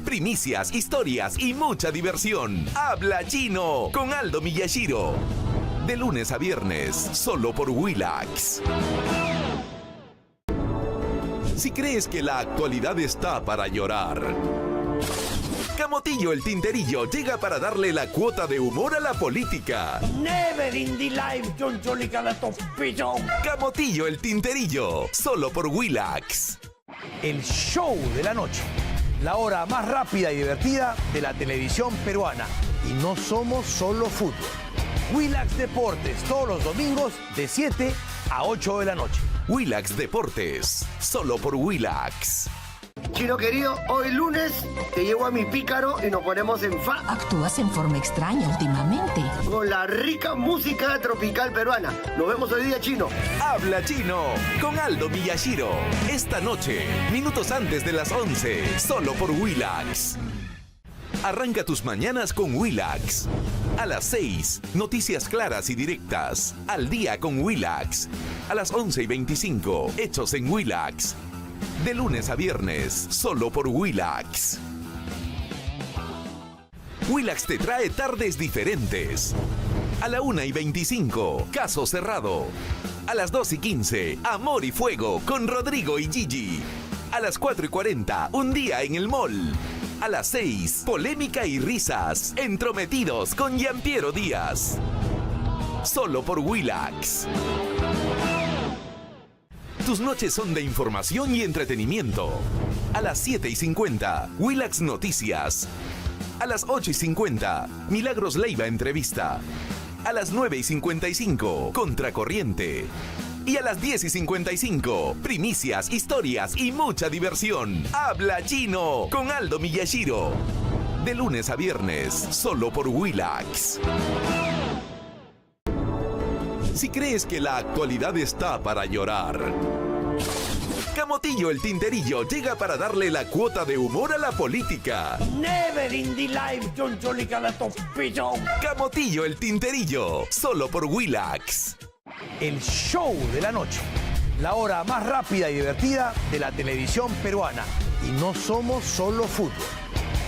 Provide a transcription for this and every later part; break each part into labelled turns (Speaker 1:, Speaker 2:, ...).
Speaker 1: primicias, historias y mucha diversión. Habla Chino con Aldo Miyashiro. De lunes a viernes, solo por Willax. Si crees que la actualidad está para llorar, Camotillo el Tinterillo llega para darle la cuota de humor a la política.
Speaker 2: Never in the life, John Cholicalato-Pillo.
Speaker 1: Camotillo el Tinterillo, solo por Willax.
Speaker 3: El show de la noche, la hora más rápida y divertida de la televisión peruana. Y no somos solo fútbol. Willax Deportes, todos los domingos de 7 a 8 de la noche.
Speaker 1: Willax Deportes, solo por Willax.
Speaker 4: Chino querido, hoy lunes te llevo a mi pícaro y nos ponemos en fa.
Speaker 5: Actúas en forma extraña últimamente.
Speaker 4: Con la rica música tropical peruana. Nos vemos hoy día, Chino.
Speaker 1: Habla Chino con Aldo Miyashiro. Esta noche, minutos antes de las 11, solo por Willax. Arranca tus mañanas con Willax. A las 6, noticias claras y directas. Al día con Willax. A las 11:25, hechos en Willax. De lunes a viernes, solo por Willax. Willax te trae tardes diferentes. A la 1:25, Caso Cerrado. A las 2:15, Amor y Fuego con Rodrigo y Gigi. A las 4:40, Un día en el mall. A las 6, Polémica y risas, Entrometidos con Giampiero Díaz. Solo por Willax. Tus noches son de información y entretenimiento. A las 7:50, Willax Noticias. A las 8:50, Milagros Leiva Entrevista. A las 9:55, Contracorriente. Y a las 10:55, primicias, historias y mucha diversión. Habla Chino con Aldo Miyashiro. De lunes a viernes, solo por Willax. Si crees que la actualidad está para llorar, Camotillo el Tinterillo llega para darle la cuota de humor a la política.
Speaker 2: Never in the life, John Cholicalato-Pillo.
Speaker 1: Camotillo el Tinterillo, solo por Willax.
Speaker 3: El show de la noche, la hora más rápida y divertida de la televisión peruana. Y no somos solo fútbol.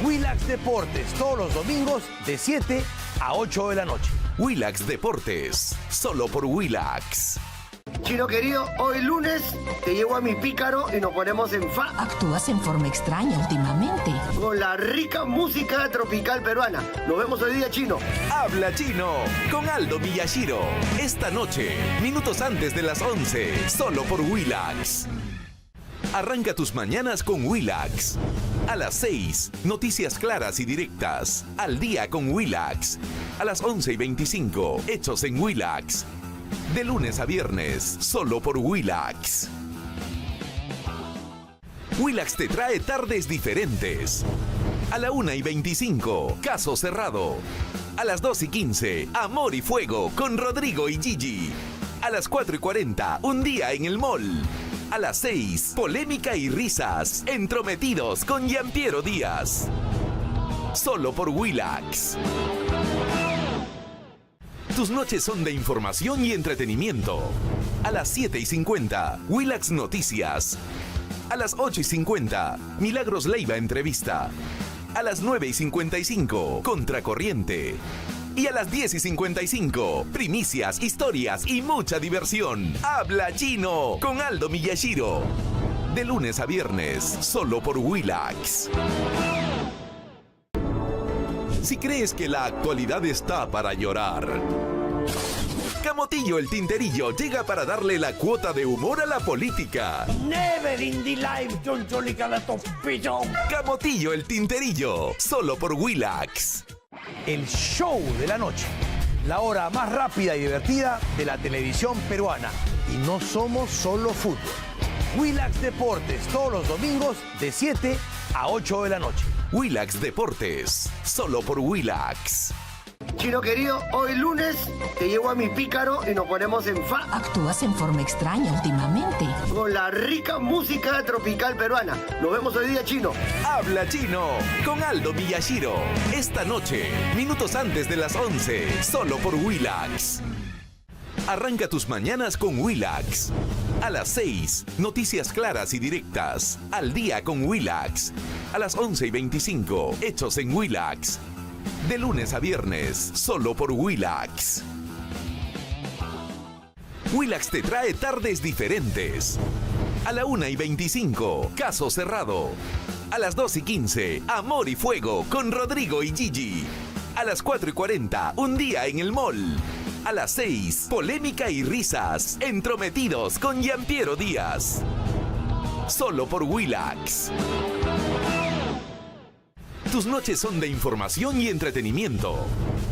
Speaker 3: Willax Deportes, todos los domingos de 7 a 8 de la noche.
Speaker 1: Willax Deportes, solo por Willax.
Speaker 4: Chino querido, hoy lunes te llevo a mi pícaro y nos ponemos en fa.
Speaker 5: Actúas en forma extraña últimamente.
Speaker 4: Con la rica música tropical peruana. Nos vemos hoy día, Chino.
Speaker 1: Habla Chino con Aldo Miyashiro. Esta noche, minutos antes de las 11, solo por Willax. Arranca tus mañanas con Willax. A las 6, noticias claras y directas. Al día con Willax. A las 11:25, hechos en Willax. De lunes a viernes, solo por Willax. Willax te trae tardes diferentes. A la 1:25, Caso Cerrado. A las 2:15, Amor y Fuego con Rodrigo y Gigi. A las 4:40, Un día en el mall. A las 6, Polémica y risas, Entrometidos con Giampiero Díaz. Solo por Willax. Tus noches son de información y entretenimiento. A las 7:50, Willax Noticias. A las 8:50, Milagros Leiva Entrevista. A las 9:55, Contracorriente. Y a las 10:55, primicias, historias y mucha diversión. Habla Chino con Aldo Miyashiro. De lunes a viernes, solo por Willax. Si crees que la actualidad está para llorar, Camotillo el Tinterillo llega para darle la cuota de humor a la política.
Speaker 2: Never in the life, John Cholicalato-Pillo.
Speaker 1: Camotillo el Tinterillo, solo por Willax.
Speaker 3: El show de la noche, la hora más rápida y divertida de la televisión peruana. Y no somos solo fútbol. Willax Deportes, todos los domingos de 7 a 8 de la noche.
Speaker 1: Willax Deportes, solo por Willax.
Speaker 4: Chino querido, hoy lunes te llevo a mi pícaro y nos ponemos en fa.
Speaker 5: Actúas en forma extraña últimamente.
Speaker 4: Con la rica música tropical peruana. Nos vemos hoy día, Chino.
Speaker 1: Habla Chino con Aldo Miyashiro. Esta noche, minutos antes de las 11, solo por Willax. Arranca tus mañanas con Willax. A las 6, noticias claras y directas. Al día con Willax. A las 11:25, hechos en Willax. De lunes a viernes, solo por Willax. Willax te trae tardes diferentes. A la 1:25, caso cerrado. A las 2:15, Amor y Fuego con Rodrigo y Gigi. A las 4:40, un día en el mall. A las 6, polémica y risas, entrometidos con Giampiero Díaz. Solo por Willax. Tus noches son de información y entretenimiento.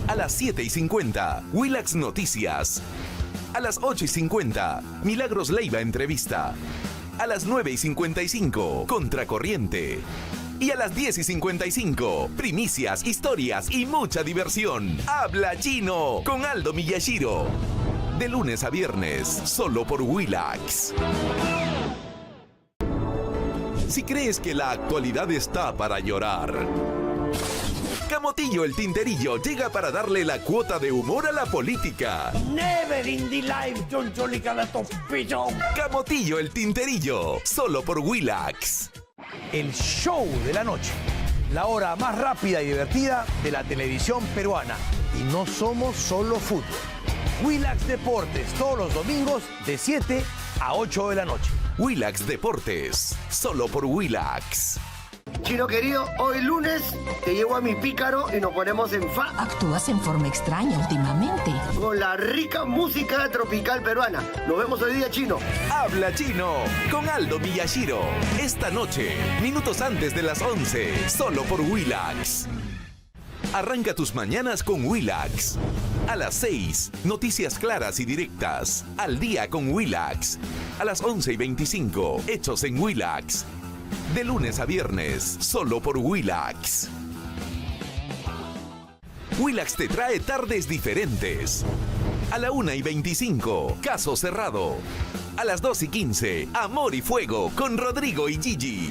Speaker 1: A las 7:50, Willax Noticias. A las 8:50, Milagros Leiva Entrevista. A las 9:55, Contracorriente. Y a las 10:55, primicias, historias y mucha diversión. Habla Chino con Aldo Miyashiro. De lunes a viernes, solo por Willax. Si crees que la actualidad está para llorar, Camotillo el Tinterillo llega para darle la cuota de humor a la política.
Speaker 2: Never in the life, John Cholicalato Pichón.
Speaker 1: Camotillo el Tinterillo, solo por Willax.
Speaker 3: El show de la noche. La hora más rápida y divertida de la televisión peruana. Y no somos solo fútbol. Willax Deportes, todos los domingos de 7 a 8 de la noche.
Speaker 1: Willax Deportes, solo por Willax.
Speaker 4: Chino querido, hoy lunes te llevo a mi pícaro y nos ponemos en fa
Speaker 5: Actúas en forma extraña últimamente.
Speaker 4: con la rica música tropical peruana. Nos vemos hoy día, Chino.
Speaker 1: Habla Chino con Aldo Miyashiro. Esta noche, minutos antes de las 11, solo por Willax. Arranca tus mañanas con Willax. A las 6, noticias claras y directas. Al día con Willax. A las 11:25, hechos en Willax. De lunes a viernes, solo por Willax. Willax te trae tardes diferentes. A la 1:25, caso cerrado. A las 2:15, Amor y Fuego con Rodrigo y Gigi.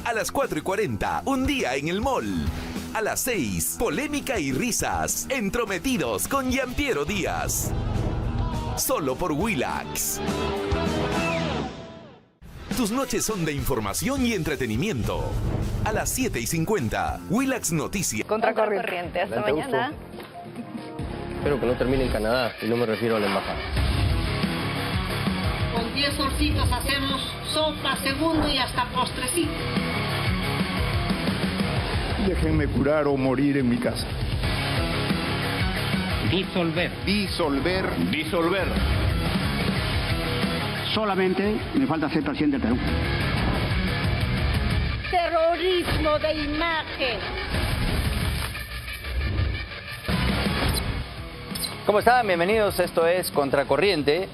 Speaker 1: A las 4:40, un día en el mall. A las 6, polémica y risas, entrometidos con Giampiero Díaz. Solo por Willax. Tus noches son de información y entretenimiento. A las 7:50, Willax Noticias.
Speaker 6: Contracorriente. Hasta mañana.
Speaker 7: Espero que no termine en Canadá, y no me refiero a la embajada.
Speaker 8: Con 10 solcitos hacemos sopa, segundo y hasta postrecito.
Speaker 9: Déjenme curar o morir en mi casa.
Speaker 2: Disolver.
Speaker 9: Disolver.
Speaker 2: Disolver.
Speaker 10: Solamente me falta ser presidente del Perú.
Speaker 8: Terrorismo de imagen.
Speaker 7: ¿Cómo están? Bienvenidos, esto es Contracorriente.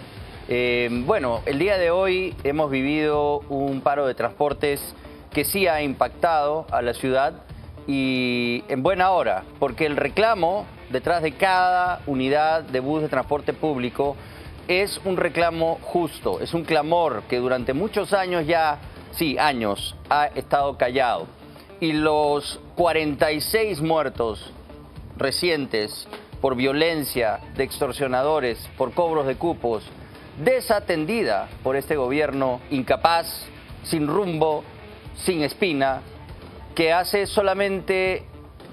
Speaker 7: Bueno, el día de hoy hemos vivido un paro de transportes que sí ha impactado a la ciudad y en buena hora, porque el reclamo detrás de cada unidad de bus de transporte público es un reclamo justo, es un clamor que durante muchos años ya, sí, años, ha estado callado. Y los 46 muertos recientes por violencia de extorsionadores, por cobros de cupos, desatendida por este gobierno incapaz, sin rumbo, sin espina, que hace solamente,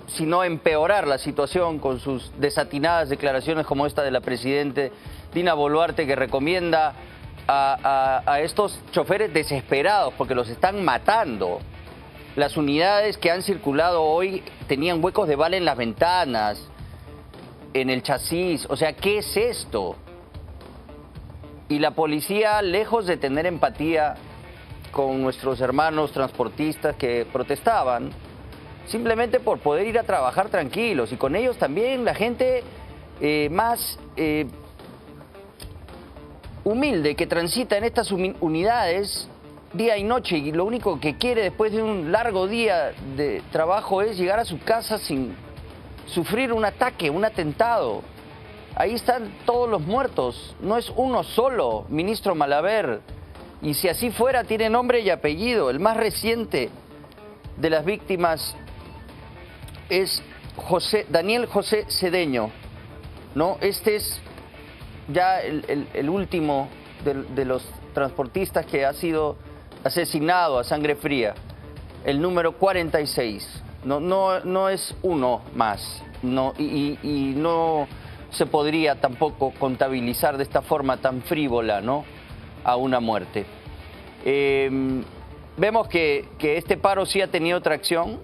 Speaker 7: sino empeorar la situación con sus desatinadas declaraciones como esta de la presidenta Dina Boluarte, que recomienda a estos choferes desesperados porque los están matando. Las unidades que han circulado hoy tenían huecos de bala en las ventanas, en el chasis. O sea, ¿qué es esto? Y la policía, lejos de tener empatía con nuestros hermanos transportistas que protestaban, simplemente por poder ir a trabajar tranquilos, y con ellos también la gente más humilde que transita en estas unidades día y noche, y lo único que quiere después de un largo día de trabajo es llegar a su casa sin sufrir un ataque, un atentado. Ahí están todos los muertos, no es uno solo, ministro Malaver, y si así fuera tiene nombre y apellido. El más reciente de las víctimas es Daniel José Cedeño, ¿no? Este es ya el último de los transportistas que ha sido asesinado a sangre fría, el número 46. No es uno más, y no se podría tampoco contabilizar de esta forma tan frívola, ¿no?, a una muerte. Vemos que este paro sí ha tenido tracción.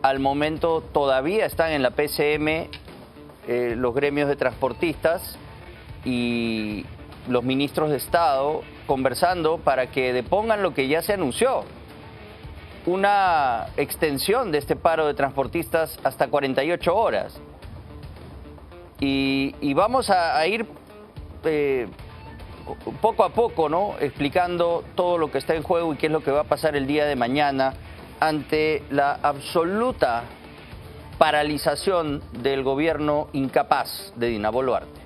Speaker 7: Al momento todavía están en la PCM los gremios de transportistas y los ministros de Estado conversando para que depongan lo que ya se anunció: una extensión de este paro de transportistas hasta 48 horas. Y vamos a ir poco a poco, ¿no?, explicando todo lo que está en juego y qué es lo que va a pasar el día de mañana ante la absoluta paralización del gobierno incapaz de Dina Boluarte.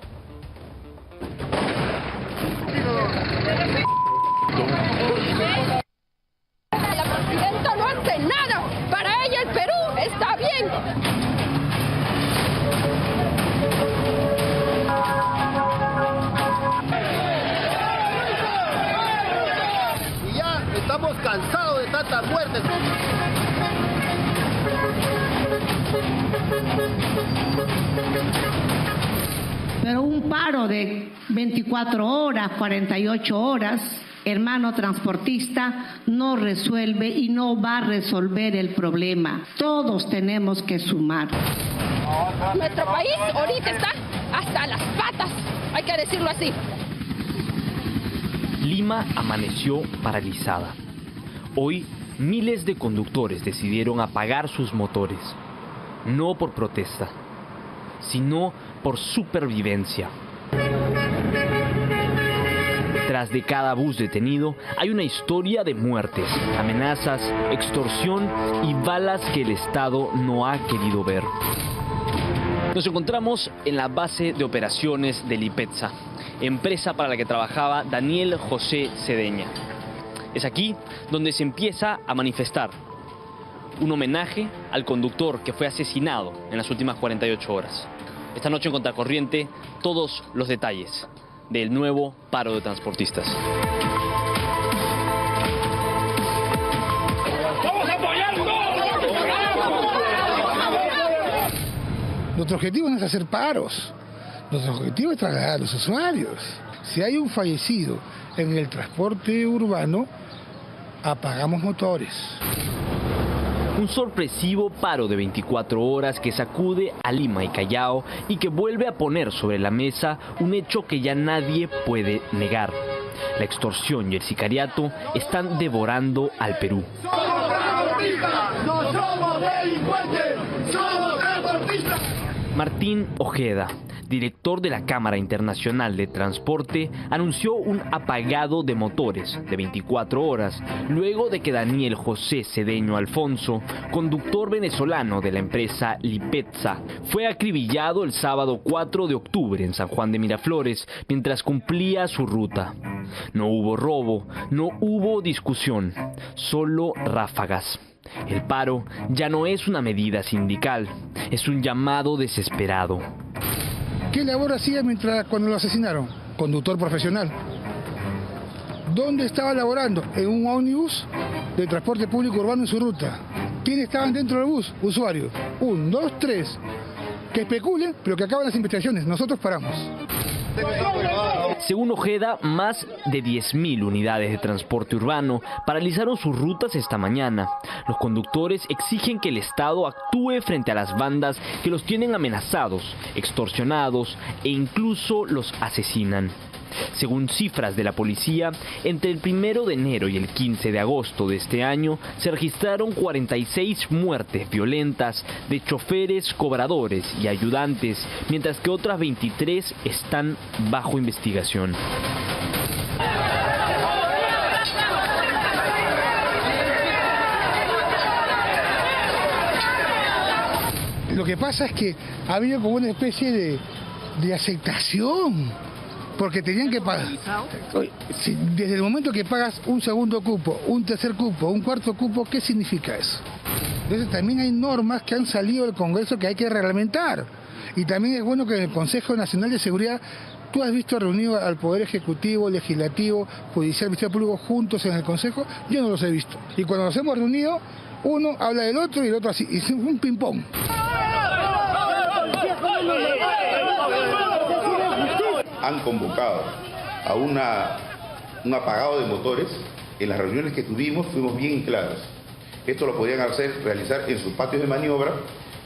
Speaker 11: La presidenta no hace nada. Para ella el Perú está bien.
Speaker 4: Y ya estamos cansados de tantas muertes.
Speaker 8: Pero un paro de 24 horas, 48 horas, hermano transportista, no resuelve y no va a resolver el problema. Todos tenemos que sumar.
Speaker 11: Nuestro país ahorita está hasta las patas, hay que decirlo así.
Speaker 12: Lima amaneció paralizada. Hoy, miles de conductores decidieron apagar sus motores. No por protesta, sino por supervivencia. Tras de cada bus detenido hay una historia de muertes, amenazas, extorsión y balas que el Estado no ha querido ver. Nos encontramos en la base de operaciones de Lipetza, empresa para la que trabajaba Daniel José Cedeña. Es aquí donde se empieza a manifestar un homenaje al conductor que fue asesinado en las últimas 48 horas. Esta noche en Contracorriente, todos los detalles del nuevo paro de transportistas.
Speaker 9: ¡Vamos a apoyar Nuestro objetivo no es hacer paros. Nuestro objetivo es trasladar a los usuarios. Si hay un fallecido en el transporte urbano, apagamos motores.
Speaker 12: Un sorpresivo paro de 24 horas que sacude a Lima y Callao y que vuelve a poner sobre la mesa un hecho que ya nadie puede negar. La extorsión y el sicariato están devorando al Perú.
Speaker 9: ¡Somos transportistas! ¡No somos delincuentes! ¡Somos transportistas!
Speaker 12: Martín Ojeda, director de la Cámara Internacional de Transporte, anunció un apagado de motores de 24 horas, luego de que Daniel José Cedeño Alfonso, conductor venezolano de la empresa Lipetza, fue acribillado el sábado 4 de octubre en San Juan de Miraflores mientras cumplía su ruta. No hubo robo, no hubo discusión, solo ráfagas. El paro ya no es una medida sindical, es un llamado desesperado.
Speaker 9: ¿Qué labor hacía cuando lo asesinaron? Conductor profesional. ¿Dónde estaba laborando? En un ómnibus de transporte público urbano en su ruta. ¿Quiénes estaban dentro del bus? Usuarios. 1, 2, 3. Que especulen, pero que acaban las investigaciones. Nosotros paramos.
Speaker 12: Según Ojeda, más de 10.000 unidades de transporte urbano paralizaron sus rutas esta mañana. Los conductores exigen que el Estado actúe frente a las bandas que los tienen amenazados, extorsionados e incluso los asesinan. Según cifras de la policía, entre el 1 de enero y el 15 de agosto de este año se registraron 46 muertes violentas de choferes, cobradores y ayudantes, mientras que otras 23 están bajo investigación.
Speaker 9: Lo que pasa es que ha habido como una especie de aceptación. Porque tenían que pagar. Desde el momento que pagas un segundo cupo, un tercer cupo, un cuarto cupo, ¿qué significa eso? Entonces también hay normas que han salido del Congreso que hay que reglamentar. Y también es bueno que el Consejo Nacional de Seguridad ¿Tú has visto reunido al Poder Ejecutivo, Legislativo, Judicial, Ministerio Público juntos en el Consejo? Yo no los he visto. Y cuando nos hemos reunido, uno habla del otro y el otro así. Y es un ping-pong.
Speaker 13: Han convocado a un apagado de motores. En las reuniones que tuvimos fuimos bien claros. Esto lo podrían realizar en sus patios de maniobra,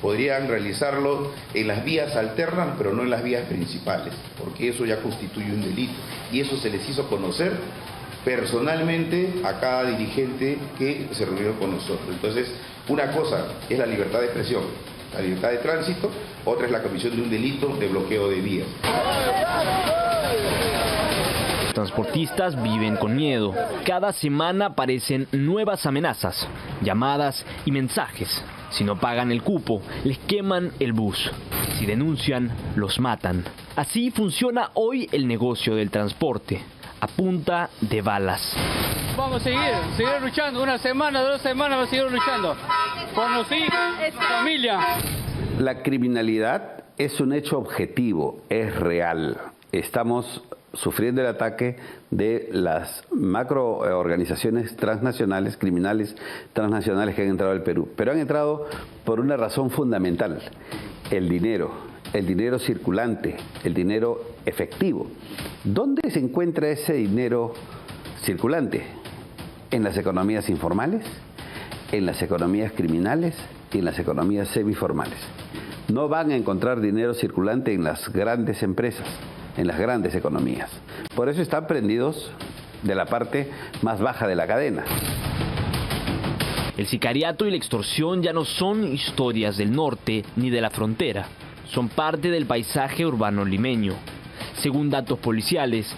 Speaker 13: podrían realizarlo en las vías alternas, pero no en las vías principales, porque eso ya constituye un delito. Y eso se les hizo conocer personalmente a cada dirigente que se reunió con nosotros. Entonces, una cosa es la libertad de expresión, la libertad de tránsito, otra es la comisión de un delito de bloqueo de vías.
Speaker 12: Los transportistas viven con miedo. Cada semana aparecen nuevas amenazas, llamadas y mensajes. Si no pagan el cupo, les queman el bus. Si denuncian, los matan. Así funciona hoy el negocio del transporte, a punta de balas.
Speaker 14: Vamos a seguir luchando. 1 semana, 2 semanas, vamos a seguir luchando. Por los hijos, familia.
Speaker 15: La criminalidad es un hecho objetivo, es real. Estamos sufriendo el ataque de las macroorganizaciones transnacionales, criminales transnacionales que han entrado al Perú. Pero han entrado por una razón fundamental: el dinero circulante, el dinero efectivo. ¿Dónde se encuentra ese dinero circulante? En las economías informales, en las economías criminales y en las economías semiformales. No van a encontrar dinero circulante en las grandes empresas, en las grandes economías. Por eso están prendidos de la parte más baja de la cadena.
Speaker 12: El sicariato y la extorsión ya no son historias del norte ni de la frontera. Son parte del paisaje urbano limeño. Según datos policiales,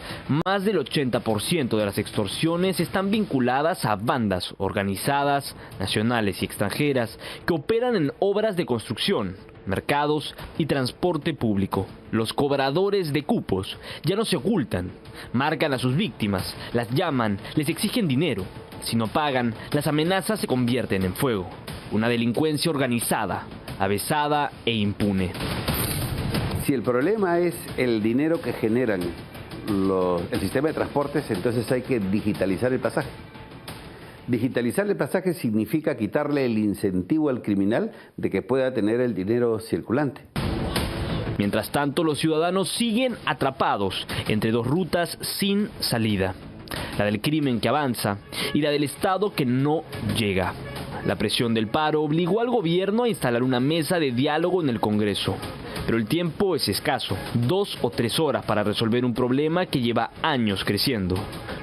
Speaker 12: más del 80% de las extorsiones están vinculadas a bandas organizadas, nacionales y extranjeras, que operan en obras de construcción, mercados y transporte público. Los cobradores de cupos ya no se ocultan, marcan a sus víctimas, las llaman, les exigen dinero. Si no pagan, las amenazas se convierten en fuego. Una delincuencia organizada, avesada e impune.
Speaker 15: Si el problema es el dinero que generan el sistema de transportes, entonces hay que digitalizar el pasaje. Digitalizar el pasaje significa quitarle el incentivo al criminal de que pueda tener el dinero circulante.
Speaker 12: Mientras tanto, los ciudadanos siguen atrapados entre dos rutas sin salida: la del crimen que avanza y la del Estado que no llega. La presión del paro obligó al gobierno a instalar una mesa de diálogo en el Congreso. Pero el tiempo es escaso, 2 o 3 horas para resolver un problema que lleva años creciendo.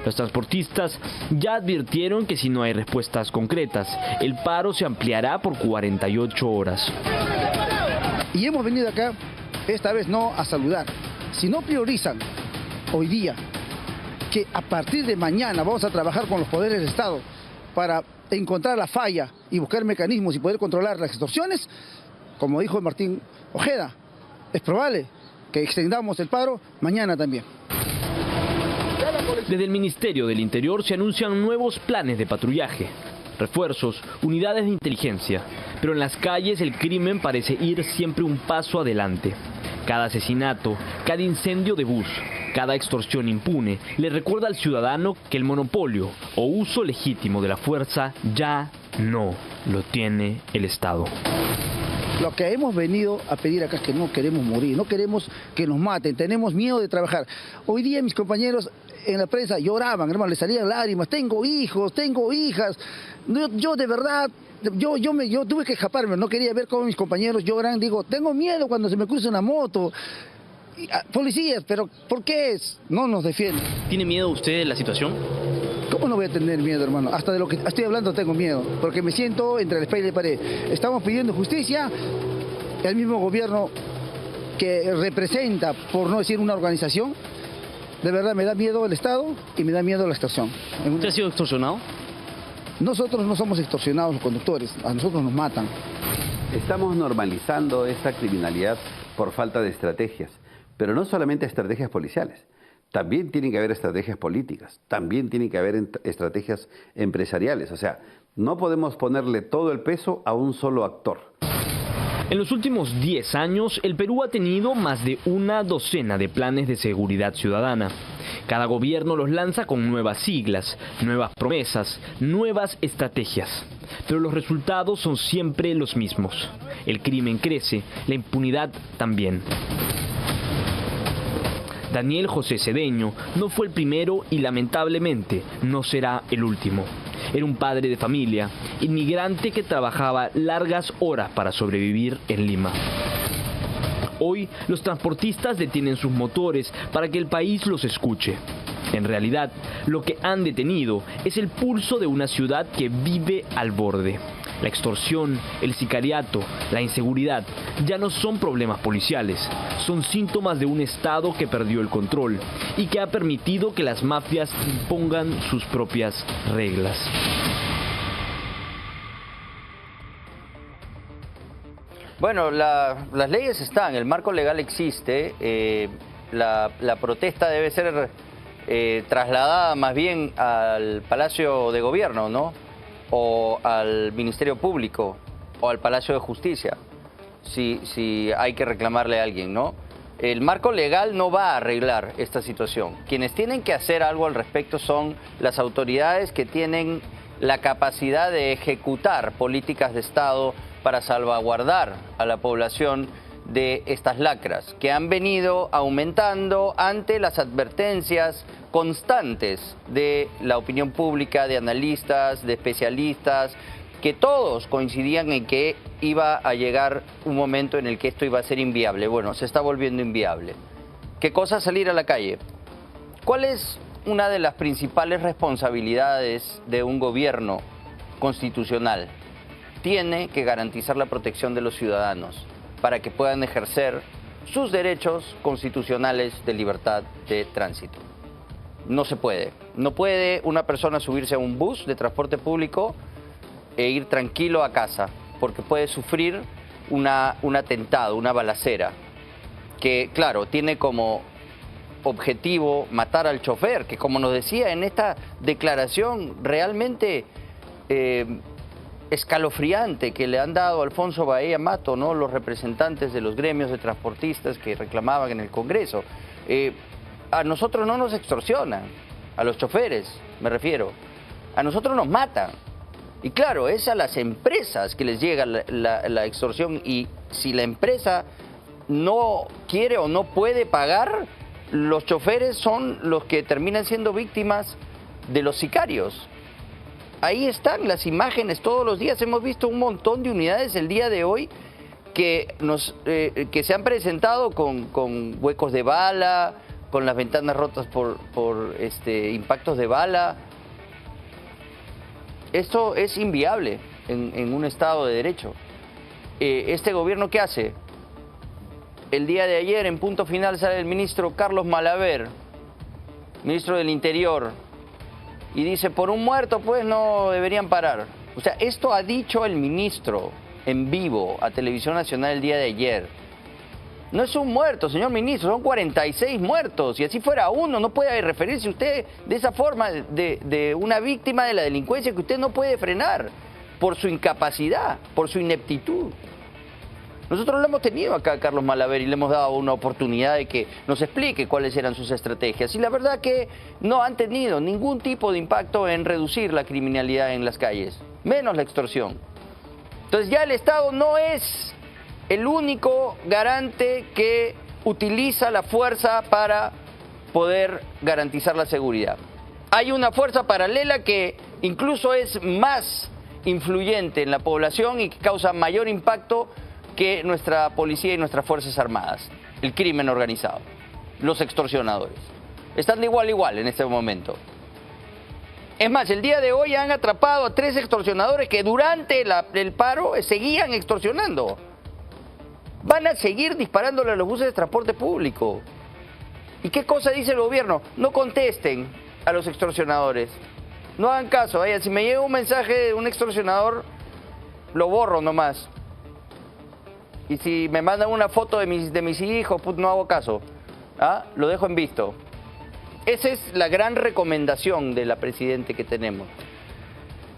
Speaker 12: Los transportistas ya advirtieron que si no hay respuestas concretas, el paro se ampliará por 48 horas.
Speaker 16: Y hemos venido acá, esta vez no a saludar. Si no priorizan hoy día que a partir de mañana vamos a trabajar con los poderes del Estado para encontrar la falla y buscar mecanismos y poder controlar las extorsiones, como dijo Martín Ojeda, es probable que extendamos el paro mañana también.
Speaker 12: Desde el Ministerio del Interior se anuncian nuevos planes de patrullaje, refuerzos, unidades de inteligencia, pero en las calles el crimen parece ir siempre un paso adelante. Cada asesinato, cada incendio de bus, cada extorsión impune le recuerda al ciudadano que el monopolio o uso legítimo de la fuerza ya no lo tiene el Estado.
Speaker 16: Lo que hemos venido a pedir acá es que no queremos morir, no queremos que nos maten, tenemos miedo de trabajar. Hoy día mis compañeros en la prensa lloraban, hermano, les salían lágrimas, tengo hijos, tengo hijas. Yo de verdad, yo tuve que escaparme, no quería ver cómo mis compañeros lloran. Digo, tengo miedo cuando se me cruza una moto. Policías, pero ¿por qué no nos defienden?
Speaker 12: ¿Tiene miedo usted de la situación?
Speaker 16: ¿Cómo no voy a tener miedo, hermano? Hasta de lo que estoy hablando tengo miedo, porque me siento entre la espalda y la pared. Estamos pidiendo justicia, el mismo gobierno que representa, por no decir una organización, de verdad me da miedo el Estado y me da miedo la extorsión.
Speaker 12: ¿Usted ha sido extorsionado?
Speaker 16: Nosotros no somos extorsionados los conductores, a nosotros nos matan.
Speaker 15: Estamos normalizando esta criminalidad por falta de estrategias, pero no solamente estrategias policiales. También tienen que haber estrategias políticas, también tienen que haber estrategias empresariales. O sea, no podemos ponerle todo el peso a un solo actor.
Speaker 12: En los últimos 10 años, el Perú ha tenido más de una docena de planes de seguridad ciudadana. Cada gobierno los lanza con nuevas siglas, nuevas promesas, nuevas estrategias. Pero los resultados son siempre los mismos. El crimen crece, la impunidad también. Daniel José Cedeño no fue el primero y lamentablemente no será el último. Era un padre de familia, inmigrante que trabajaba largas horas para sobrevivir en Lima. Hoy los transportistas detienen sus motores para que el país los escuche. En realidad, lo que han detenido es el pulso de una ciudad que vive al borde. La extorsión, el sicariato, la inseguridad ya no son problemas policiales, son síntomas de un Estado que perdió el control y que ha permitido que las mafias impongan sus propias reglas.
Speaker 7: Bueno, las leyes están, el marco legal existe, la protesta debe ser trasladada más bien al Palacio de Gobierno, ¿no? O al Ministerio Público, o al Palacio de Justicia, si hay que reclamarle a alguien, ¿no? El marco legal no va a arreglar esta situación. Quienes tienen que hacer algo al respecto son las autoridades que tienen la capacidad de ejecutar políticas de Estado para salvaguardar a la población de estas lacras, que han venido aumentando ante las advertencias constantes de la opinión pública, de analistas, de especialistas, que todos coincidían en que iba a llegar un momento en el que esto iba a ser inviable. Bueno, se está volviendo inviable. ¿Qué cosa salir a la calle? ¿Cuál es una de las principales responsabilidades de un gobierno constitucional? Tiene que garantizar la protección de los ciudadanos para que puedan ejercer sus derechos constitucionales de libertad de tránsito. No se puede. No puede una persona subirse a un bus de transporte público e ir tranquilo a casa, porque puede sufrir un atentado, una balacera, que, claro, tiene como objetivo matar al chofer, que, como nos decía en esta declaración realmente escalofriante que le han dado a Alfonso Baella Mato, ¿no?, los representantes de los gremios de transportistas que reclamaban en el Congreso. A nosotros no nos extorsionan, a los choferes me refiero, a nosotros nos matan. Y claro, es a las empresas que les llega la extorsión, y si la empresa no quiere o no puede pagar, los choferes son los que terminan siendo víctimas de los sicarios. Ahí están las imágenes todos los días. Hemos visto un montón de unidades el día de hoy que se han presentado con huecos de bala, con las ventanas rotas por impactos de bala. Esto es inviable en un Estado de Derecho. ¿Este gobierno qué hace? El día de ayer, en Punto Final, sale el ministro Carlos Malaver, ministro del Interior, y dice, por un muerto pues no deberían parar. O sea, esto ha dicho el ministro en vivo a Televisión Nacional el día de ayer. No es un muerto, señor ministro, son 46 muertos. Si así fuera uno, no puede referirse usted de esa forma de una víctima de la delincuencia que usted no puede frenar por su incapacidad, por su ineptitud. Nosotros lo hemos tenido acá a Carlos Malaver y le hemos dado una oportunidad de que nos explique cuáles eran sus estrategias. Y la verdad que no han tenido ningún tipo de impacto en reducir la criminalidad en las calles, menos la extorsión. Entonces ya el Estado no es el único garante que utiliza la fuerza para poder garantizar la seguridad. Hay una fuerza paralela que incluso es más influyente en la población y que causa mayor impacto que nuestra policía y nuestras Fuerzas Armadas, el crimen organizado, los extorsionadores. Están de igual a igual en este momento. Es más, el día de hoy han atrapado a 3 extorsionadores que durante el paro seguían extorsionando. Van a seguir disparándole a los buses de transporte público. ¿Y qué cosa dice el gobierno? No contesten a los extorsionadores. No hagan caso. Vaya, si me llega un mensaje de un extorsionador, lo borro nomás. Y si me mandan una foto de mis hijos, pues no hago caso. ¿Ah? Lo dejo en visto. Esa es la gran recomendación de la Presidente que tenemos.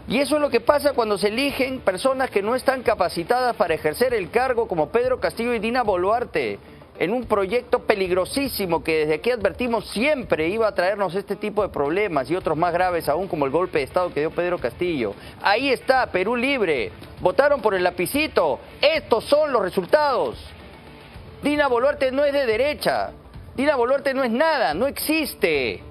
Speaker 7: Y eso es lo que pasa cuando se eligen personas que no están capacitadas para ejercer el cargo, como Pedro Castillo y Dina Boluarte, en un proyecto peligrosísimo que desde aquí advertimos siempre iba a traernos este tipo de problemas y otros más graves aún, como el golpe de Estado que dio Pedro Castillo. Ahí está, Perú libre. Votaron por el lapicito. Estos son los resultados. Dina Boluarte no es de derecha. Dina Boluarte no es nada, no existe.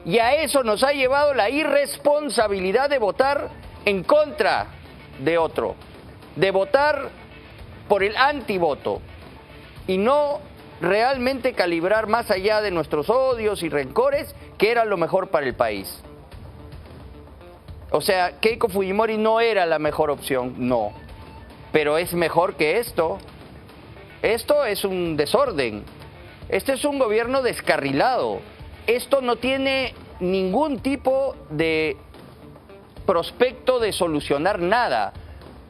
Speaker 7: Y a eso nos ha llevado la irresponsabilidad de votar en contra de otro, de votar por el antivoto y no realmente calibrar más allá de nuestros odios y rencores que era lo mejor para el país. O sea, Keiko Fujimori no era la mejor opción, no, pero es mejor que esto. Esto es un desorden, este es un gobierno descarrilado. Esto no tiene ningún tipo de prospecto de solucionar nada.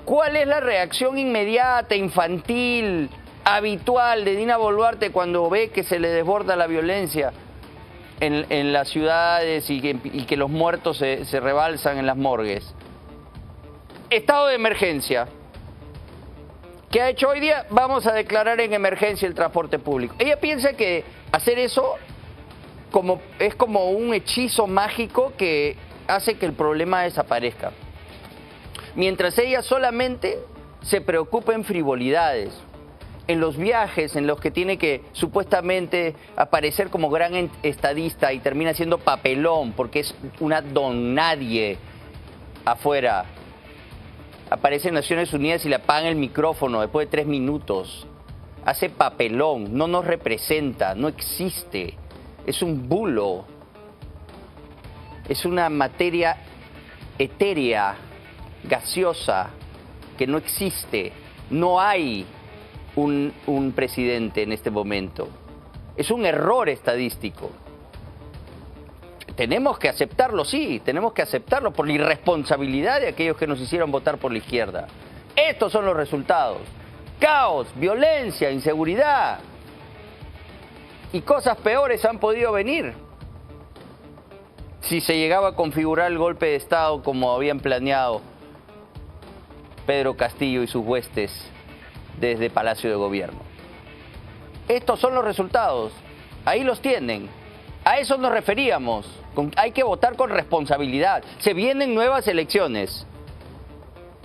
Speaker 7: ¿Cuál es la reacción inmediata, infantil, habitual de Dina Boluarte cuando ve que se le desborda la violencia en las ciudades y que los muertos se rebalsan en las morgues? Estado de emergencia. ¿Qué ha hecho hoy día? Vamos a declarar en emergencia el transporte público. Ella piensa que hacer eso es como un hechizo mágico que hace que el problema desaparezca. Mientras ella solamente se preocupa en frivolidades, en los viajes en los que tiene que supuestamente aparecer como gran estadista y termina siendo papelón porque es una don nadie afuera. Aparece en Naciones Unidas y le apagan el micrófono después de 3 minutos. Hace papelón, no nos representa, no existe. Es un bulo. Es una materia etérea, gaseosa, que no existe. No hay un presidente en este momento. Es un error estadístico. Tenemos que aceptarlo, sí, tenemos que aceptarlo por la irresponsabilidad de aquellos que nos hicieron votar por la izquierda. Estos son los resultados. Caos, violencia, inseguridad. Y cosas peores han podido venir si se llegaba a configurar el golpe de Estado como habían planeado Pedro Castillo y sus huestes desde Palacio de Gobierno. Estos son los resultados. Ahí los tienen. A eso nos referíamos. Hay que votar con responsabilidad. Se vienen nuevas elecciones.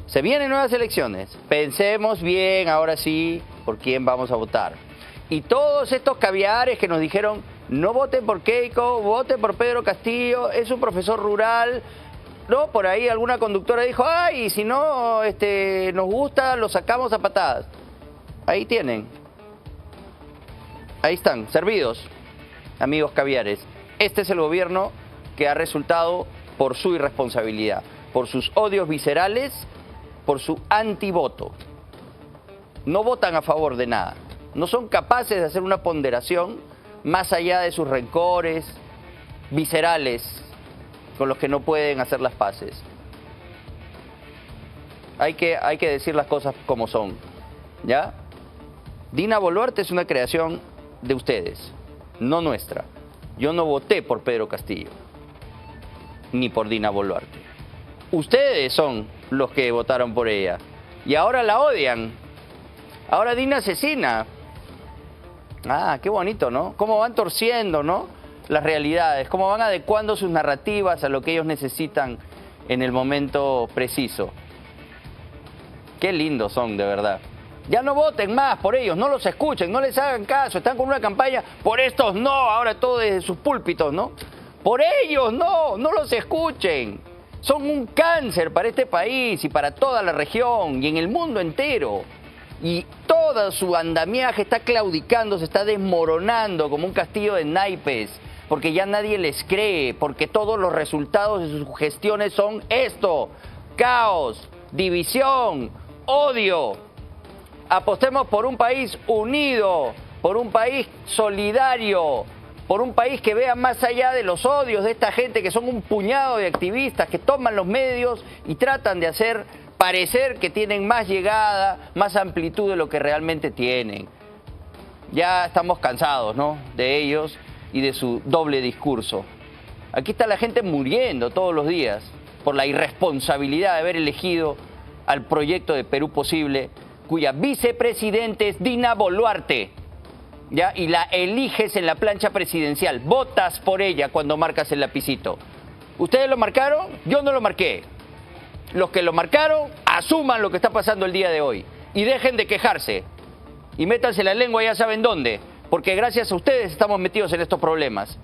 Speaker 7: Se vienen nuevas elecciones. Pensemos bien, ahora sí, por quién vamos a votar. Y todos estos caviares que nos dijeron, no voten por Keiko, voten por Pedro Castillo, es un profesor rural. No, por ahí alguna conductora dijo, ay, si no nos gusta, lo sacamos a patadas. Ahí tienen. Ahí están, servidos, amigos caviares. Este es el gobierno que ha resultado por su irresponsabilidad, por sus odios viscerales, por su antivoto. No votan a favor de nada. No son capaces de hacer una ponderación más allá de sus rencores viscerales con los que no pueden hacer las paces. Hay que decir las cosas como son, ¿ya? Dina Boluarte es una creación de ustedes, no nuestra. Yo no voté por Pedro Castillo, ni por Dina Boluarte. Ustedes son los que votaron por ella y ahora la odian. Ahora Dina asesina. Ah, qué bonito, ¿no? Cómo van torciendo, ¿no?, las realidades, cómo van adecuando sus narrativas a lo que ellos necesitan en el momento preciso. Qué lindos son, de verdad. Ya no voten más por ellos, no los escuchen, no les hagan caso. Están con una campaña, por estos no, ahora todo desde sus púlpitos, ¿no? Por ellos no los escuchen. Son un cáncer para este país y para toda la región y en el mundo entero. Y todo su andamiaje está claudicando, se está desmoronando como un castillo de naipes, porque ya nadie les cree, porque todos los resultados de sus gestiones son esto: caos, división, odio. Apostemos por un país unido, por un país solidario, por un país que vea más allá de los odios de esta gente que son un puñado de activistas que toman los medios y tratan de hacer parecer que tienen más llegada, más amplitud de lo que realmente tienen. Ya estamos cansados, ¿no?, de ellos y de su doble discurso. Aquí está la gente muriendo todos los días. por la irresponsabilidad de haber elegido al proyecto de Perú Posible, cuya vicepresidente es Dina Boluarte, ¿ya? Y la eliges en la plancha presidencial, votas por ella cuando marcas el lapicito. ¿Ustedes lo marcaron? Yo no lo marqué. Los que lo marcaron, asuman lo que está pasando el día de hoy y dejen de quejarse y métanse la lengua ya saben dónde, porque gracias a ustedes estamos metidos en estos problemas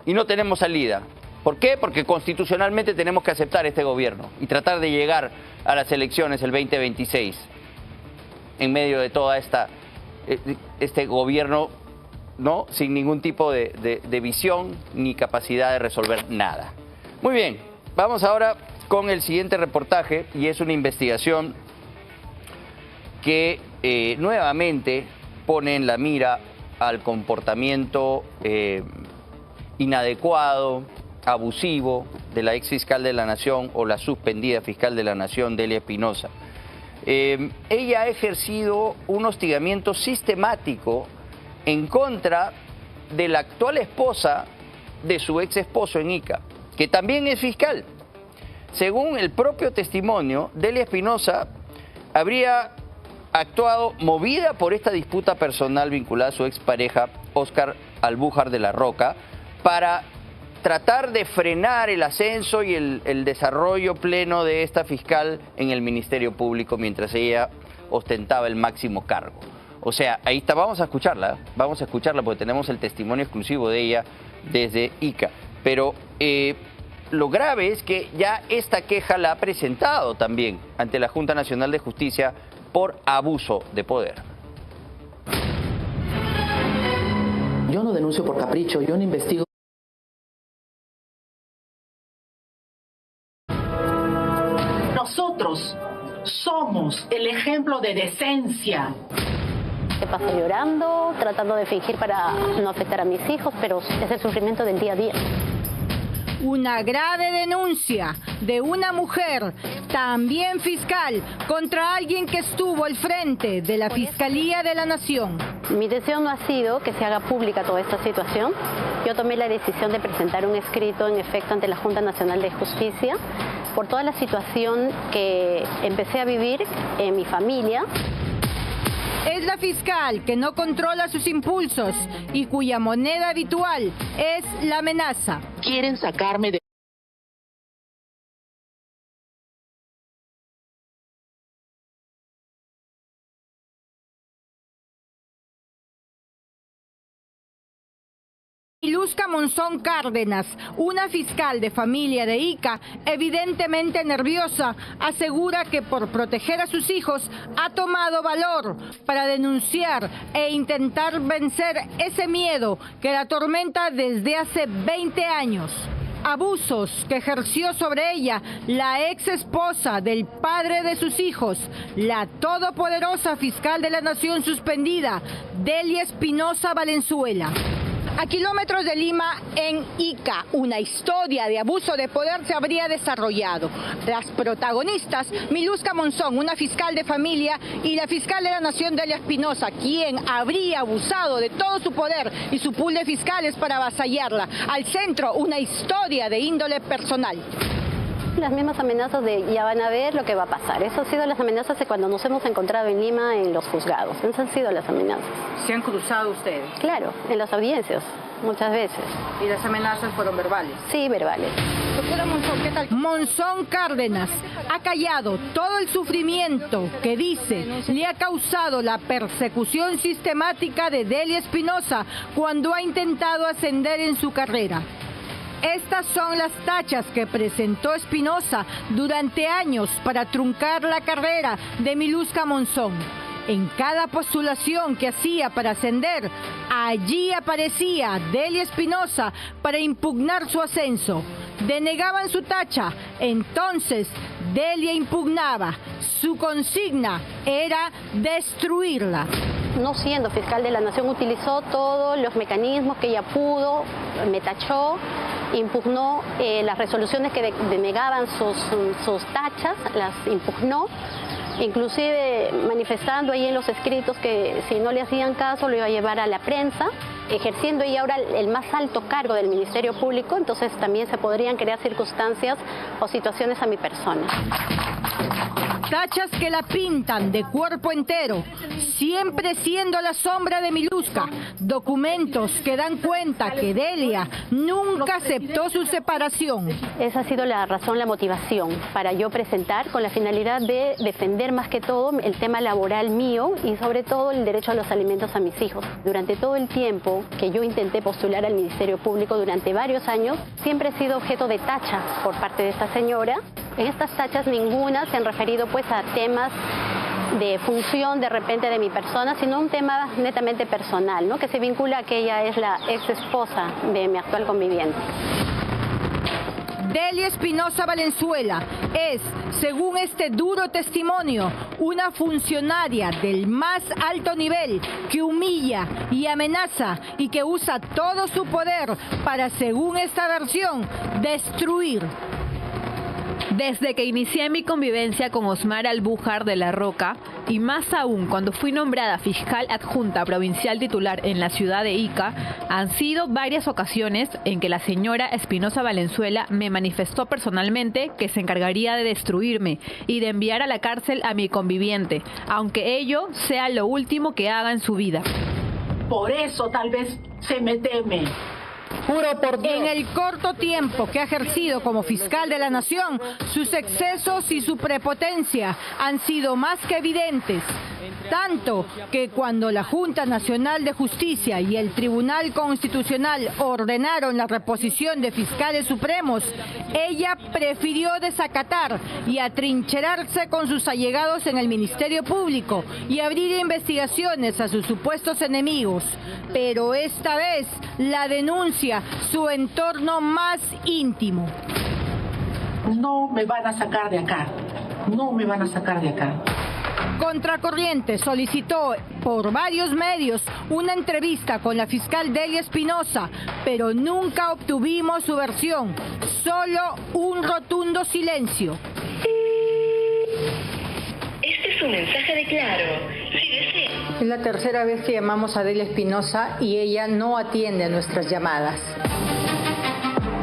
Speaker 7: y no tenemos salida. ¿Por qué? Porque constitucionalmente tenemos que aceptar este gobierno y tratar de llegar a las elecciones el 2026 en medio de toda este gobierno, ¿no? Sin ningún tipo de visión ni capacidad de resolver nada. Muy bien, vamos ahora con el siguiente reportaje y es una investigación que nuevamente pone en la mira al comportamiento inadecuado, abusivo de la ex fiscal de la Nación o la suspendida fiscal de la Nación, Delia Espinosa. Ella ha ejercido un hostigamiento sistemático en contra de la actual esposa de su ex esposo en Ica, que también es fiscal. Según el propio testimonio, Delia Espinosa habría actuado movida por esta disputa personal vinculada a su expareja Óscar Albújar de la Roca para tratar de frenar el ascenso y el desarrollo pleno de esta fiscal en el Ministerio Público mientras ella ostentaba el máximo cargo. O sea, ahí está, vamos a escucharla porque tenemos el testimonio exclusivo de ella desde Ica. Pero lo grave es que ya esta queja la ha presentado también ante la Junta Nacional de Justicia por abuso de poder.
Speaker 17: Yo no denuncio por capricho, yo no investigo.
Speaker 18: Nosotros somos el ejemplo de decencia.
Speaker 19: Te paso llorando, tratando de fingir para no afectar a mis hijos, pero es el sufrimiento del día a día.
Speaker 20: Una grave denuncia de una mujer, también fiscal, contra alguien que estuvo al frente de la Fiscalía de la Nación.
Speaker 19: Mi deseo no ha sido que se haga pública toda esta situación. Yo tomé la decisión de presentar un escrito en efecto ante la Junta Nacional de Justicia por toda la situación que empecé a vivir en mi familia.
Speaker 20: Es la fiscal que no controla sus impulsos y cuya moneda habitual es la amenaza.
Speaker 18: Quieren sacarme de...
Speaker 20: Miluska Monzón Cárdenas, una fiscal de familia de Ica, evidentemente nerviosa, asegura que por proteger a sus hijos ha tomado valor para denunciar e intentar vencer ese miedo que la atormenta desde hace 20 años. Abusos que ejerció sobre ella la ex esposa del padre de sus hijos, la todopoderosa fiscal de la Nación suspendida, Delia Espinosa Valenzuela. A kilómetros de Lima, en Ica, una historia de abuso de poder se habría desarrollado. Las protagonistas, Miluska Monzón, una fiscal de familia, y la fiscal de la Nación, Delia Espinosa, quien habría abusado de todo su poder y su pool de fiscales para avasallarla. Al centro, una historia de índole personal.
Speaker 19: Las mismas amenazas de ya van a ver lo que va a pasar. Esas han sido las amenazas de cuando nos hemos encontrado en Lima en los juzgados. Esas han sido las amenazas.
Speaker 20: ¿Se han cruzado ustedes?
Speaker 19: Claro, en las audiencias, muchas veces.
Speaker 20: ¿Y las amenazas fueron verbales?
Speaker 19: Sí, verbales.
Speaker 20: Doctora Monzón, ¿qué tal? Monzón Cárdenas ha callado todo el sufrimiento que dice le ha causado la persecución sistemática de Delia Espinosa cuando ha intentado ascender en su carrera. Estas son las tachas que presentó Espinosa durante años para truncar la carrera de Miluska Monzón. En cada postulación que hacía para ascender, allí aparecía Delia Espinosa para impugnar su ascenso. Denegaban su tacha, entonces Delia impugnaba. Su consigna era destruirla.
Speaker 19: No siendo fiscal de la Nación, utilizó todos los mecanismos que ella pudo, me tachó, impugnó las resoluciones que denegaban sus tachas, las impugnó, inclusive manifestando ahí en los escritos que si no le hacían caso lo iba a llevar a la prensa. ejerciendo ella ahora el más alto cargo del Ministerio Público, entonces también se podrían crear circunstancias o situaciones a mi persona.
Speaker 20: Tachas que la pintan de cuerpo entero, siempre siendo la sombra de Miluska. Documentos que dan cuenta que Delia nunca aceptó su separación.
Speaker 19: Esa ha sido la razón, la motivación para yo presentar, con la finalidad de defender más que todo el tema laboral mío y sobre todo el derecho a los alimentos a mis hijos. Durante todo el tiempo que yo intenté postular al Ministerio Público, durante varios años, siempre he sido objeto de tachas por parte de esta señora. En estas tachas ninguna se han referido pues a temas de función de repente de mi persona, sino un tema netamente personal, ¿no? Que se vincula a que ella es la ex esposa de mi actual conviviente.
Speaker 20: Delia Espinosa Valenzuela es, según este duro testimonio, una funcionaria del más alto nivel que humilla y amenaza y que usa todo su poder para, según esta versión, destruir.
Speaker 6: Desde que inicié mi convivencia con Osmar Albújar de la Roca, y más aún cuando fui nombrada fiscal adjunta provincial titular en la ciudad de Ica, han sido varias ocasiones en que la señora Espinosa Valenzuela me manifestó personalmente que se encargaría de destruirme y de enviar a la cárcel a mi conviviente, aunque ello sea lo último que haga en su vida.
Speaker 18: Por eso tal vez se me teme.
Speaker 20: Juro por Dios. En el corto tiempo que ha ejercido como fiscal de la nación, sus excesos y su prepotencia han sido más que evidentes. Tanto que cuando la Junta Nacional de Justicia y el Tribunal Constitucional ordenaron la reposición de fiscales supremos, ella prefirió desacatar y atrincherarse con sus allegados en el Ministerio Público y abrir investigaciones a sus supuestos enemigos. Pero esta vez la denuncia su entorno más íntimo.
Speaker 18: No me van a sacar de acá. No me van a sacar de acá.
Speaker 20: Contracorriente solicitó por varios medios una entrevista con la fiscal Delia Espinosa, pero nunca obtuvimos su versión, solo un rotundo silencio.
Speaker 21: Este es un mensaje de Claro. Si desea.
Speaker 22: Es la tercera vez que llamamos a Delia Espinosa y ella no atiende a nuestras llamadas.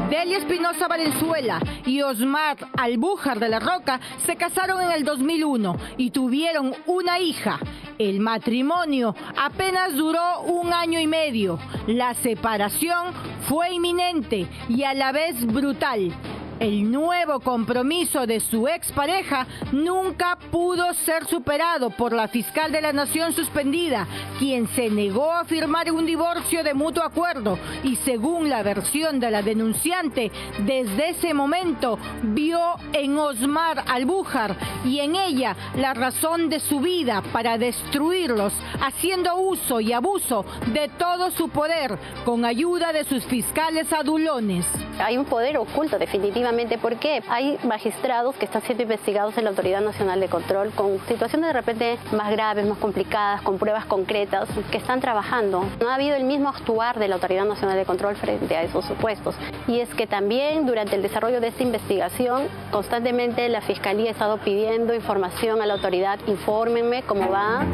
Speaker 20: Delia Espinosa Valenzuela y Osmar Albújar de la Roca se casaron en el 2001 y tuvieron una hija. El matrimonio apenas duró 1 año y medio. La separación fue inminente y a la vez brutal. El nuevo compromiso de su expareja nunca pudo ser superado por la fiscal de la Nación suspendida, quien se negó a firmar un divorcio de mutuo acuerdo y, según la versión de la denunciante, desde ese momento vio en Osmar Albújar y en ella la razón de su vida para destruirlos, haciendo uso y abuso de todo su poder con ayuda de sus fiscales adulones.
Speaker 19: Hay un poder oculto definitivamente porque hay magistrados que están siendo investigados en la Autoridad Nacional de Control con situaciones de repente más graves, más complicadas, con pruebas concretas que están trabajando. No ha habido el mismo actuar de la Autoridad Nacional de Control frente a esos supuestos. Y es que también durante el desarrollo de esta investigación constantemente la Fiscalía ha estado pidiendo información a la autoridad, infórmenme cómo va.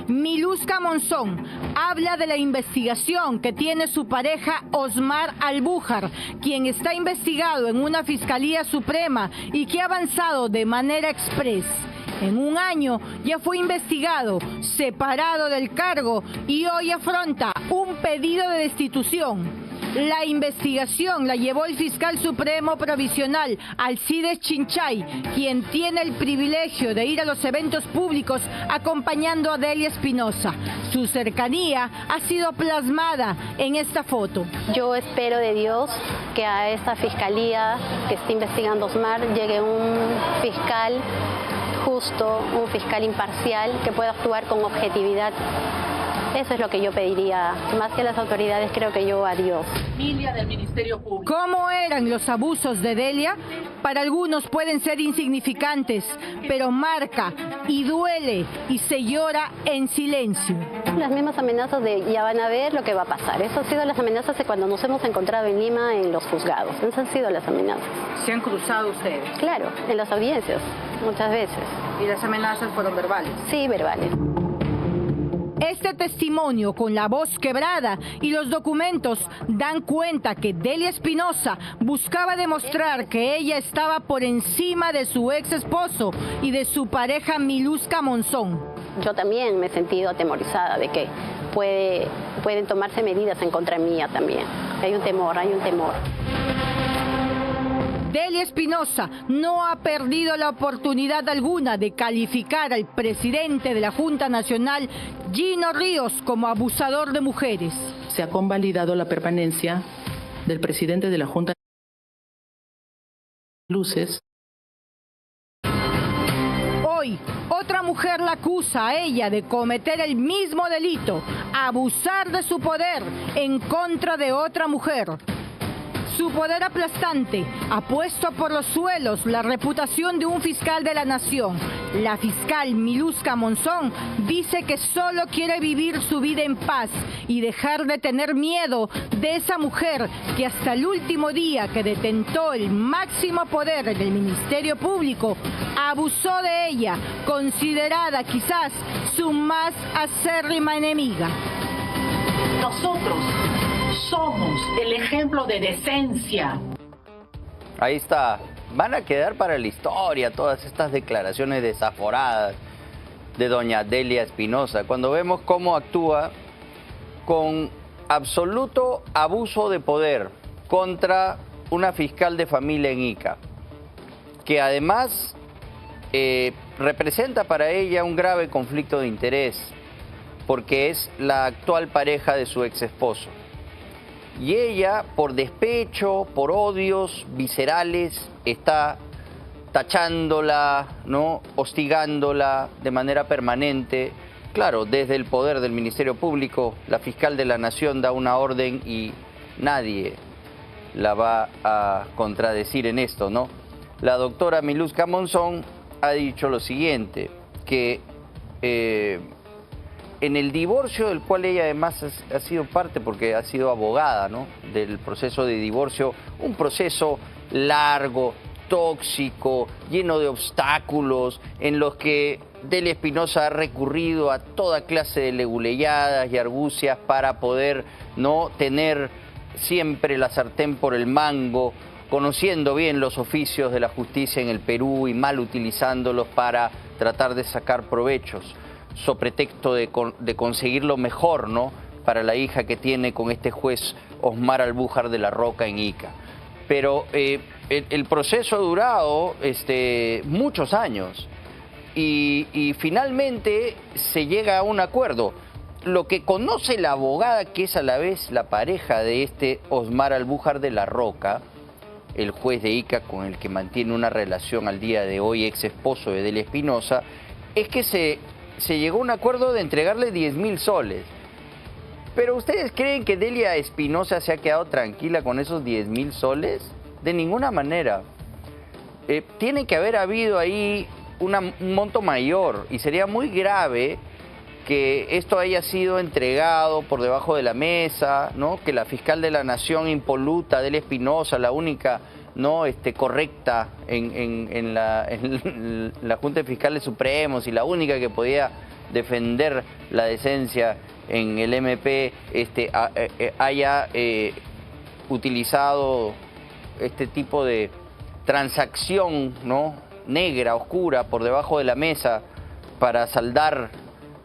Speaker 20: Miluska Monzón habla de la investigación que tiene su pareja Osmar Albújar, quien está investigado en una Fiscalía Suprema y que ha avanzado de manera express. En 1 año ya fue investigado, separado del cargo y hoy afronta un pedido de destitución. La investigación la llevó el fiscal supremo provisional Alcides Chinchay, quien tiene el privilegio de ir a los eventos públicos acompañando a Delia Espinosa. Su cercanía ha sido plasmada en esta foto.
Speaker 19: Yo espero de Dios que a esta fiscalía que está investigando Osmar llegue un fiscal justo, un fiscal imparcial que pueda actuar con objetividad. Eso es lo que yo pediría, más que las autoridades, creo que yo a Dios.
Speaker 18: Familia del Ministerio Público.
Speaker 20: ¿Cómo eran los abusos de Delia? Para algunos pueden ser insignificantes, pero marca y duele y se llora en silencio.
Speaker 19: Las mismas amenazas de ya van a ver lo que va a pasar. Esas han sido las amenazas de cuando nos hemos encontrado en Lima en los juzgados. Esas han sido las amenazas.
Speaker 22: ¿Se han cruzado ustedes?
Speaker 19: Claro, en las audiencias, muchas veces.
Speaker 22: ¿Y las amenazas fueron verbales?
Speaker 19: Sí, verbales.
Speaker 20: Este testimonio con la voz quebrada y los documentos dan cuenta que Delia Espinosa buscaba demostrar que ella estaba por encima de su ex esposo y de su pareja Miluska Monzón.
Speaker 19: Yo también me he sentido atemorizada de que pueden tomarse medidas en contra mía también. Hay un temor, hay un temor.
Speaker 20: Delia Espinosa no ha perdido la oportunidad alguna de calificar al presidente de la Junta Nacional, Gino Ríos, como abusador de mujeres.
Speaker 18: Se ha convalidado la permanencia del presidente de la Junta Luces.
Speaker 20: Hoy, otra mujer la acusa a ella de cometer el mismo delito, abusar de su poder en contra de otra mujer. Su poder aplastante ha puesto por los suelos la reputación de un fiscal de la nación. La fiscal Miluska Monzón dice que solo quiere vivir su vida en paz y dejar de tener miedo de esa mujer que hasta el último día que detentó el máximo poder en el Ministerio Público, abusó de ella, considerada quizás su más acérrima enemiga.
Speaker 18: Nosotros somos el ejemplo de decencia.
Speaker 7: Ahí está. Van a quedar para la historia todas estas declaraciones desaforadas de doña Delia Espinosa, cuando vemos cómo actúa con absoluto abuso de poder contra una fiscal de familia en Ica, que además representa para ella un grave conflicto de interés, porque es la actual pareja de su ex esposo. Y ella, por despecho, por odios viscerales, está tachándola, ¿no?, hostigándola de manera permanente. Claro, desde el poder del Ministerio Público, la fiscal de la Nación da una orden y nadie la va a contradecir en esto, ¿no? La doctora Miluska Monzón ha dicho lo siguiente, que en el divorcio del cual ella además ha sido parte, porque ha sido abogada, ¿no?, del proceso de divorcio, un proceso largo, tóxico, lleno de obstáculos, en los que Delia Espinosa ha recurrido a toda clase de leguleyadas y argucias para poder no tener siempre la sartén por el mango, conociendo bien los oficios de la justicia en el Perú y mal utilizándolos para tratar de sacar provechos, so pretexto de conseguir lo mejor, ¿no?, para la hija que tiene con este juez Osmar Albújar de la Roca en Ica. Pero el proceso ha durado muchos años y finalmente se llega a un acuerdo. Lo que conoce la abogada, que es a la vez la pareja de este Osmar Albújar de la Roca, el juez de Ica con el que mantiene una relación al día de hoy, ex esposo de Delia Espinosa, es que se llegó a un acuerdo de entregarle 10.000 soles. ¿Pero ustedes creen que Delia Espinosa se ha quedado tranquila con esos 10.000 soles? De ninguna manera. Tiene que haber habido ahí un monto mayor y sería muy grave que esto haya sido entregado por debajo de la mesa, ¿no?, que la fiscal de la Nación impoluta, Delia Espinosa, la única, ¿no?, correcta en la Junta de Fiscales Supremos y la única que podía defender la decencia en el MP, haya utilizado este tipo de transacción, ¿no?, negra, oscura, por debajo de la mesa para saldar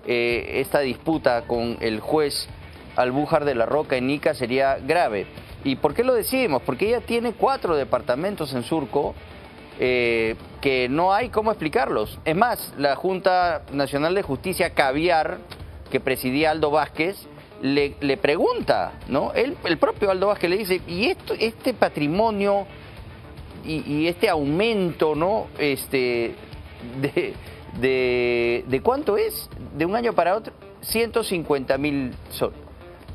Speaker 7: esta disputa con el juez Albújar de la Roca en Ica, sería grave. ¿Y por qué lo decimos? Porque ella tiene 4 departamentos en Surco que no hay cómo explicarlos. Es más, la Junta Nacional de Justicia Caviar, que presidía Aldo Vázquez, le pregunta, ¿no? El propio Aldo Vázquez le dice, ¿y este patrimonio y este aumento, ¿no?, ¿de cuánto es? ¿De un año para otro? 150.000 soles.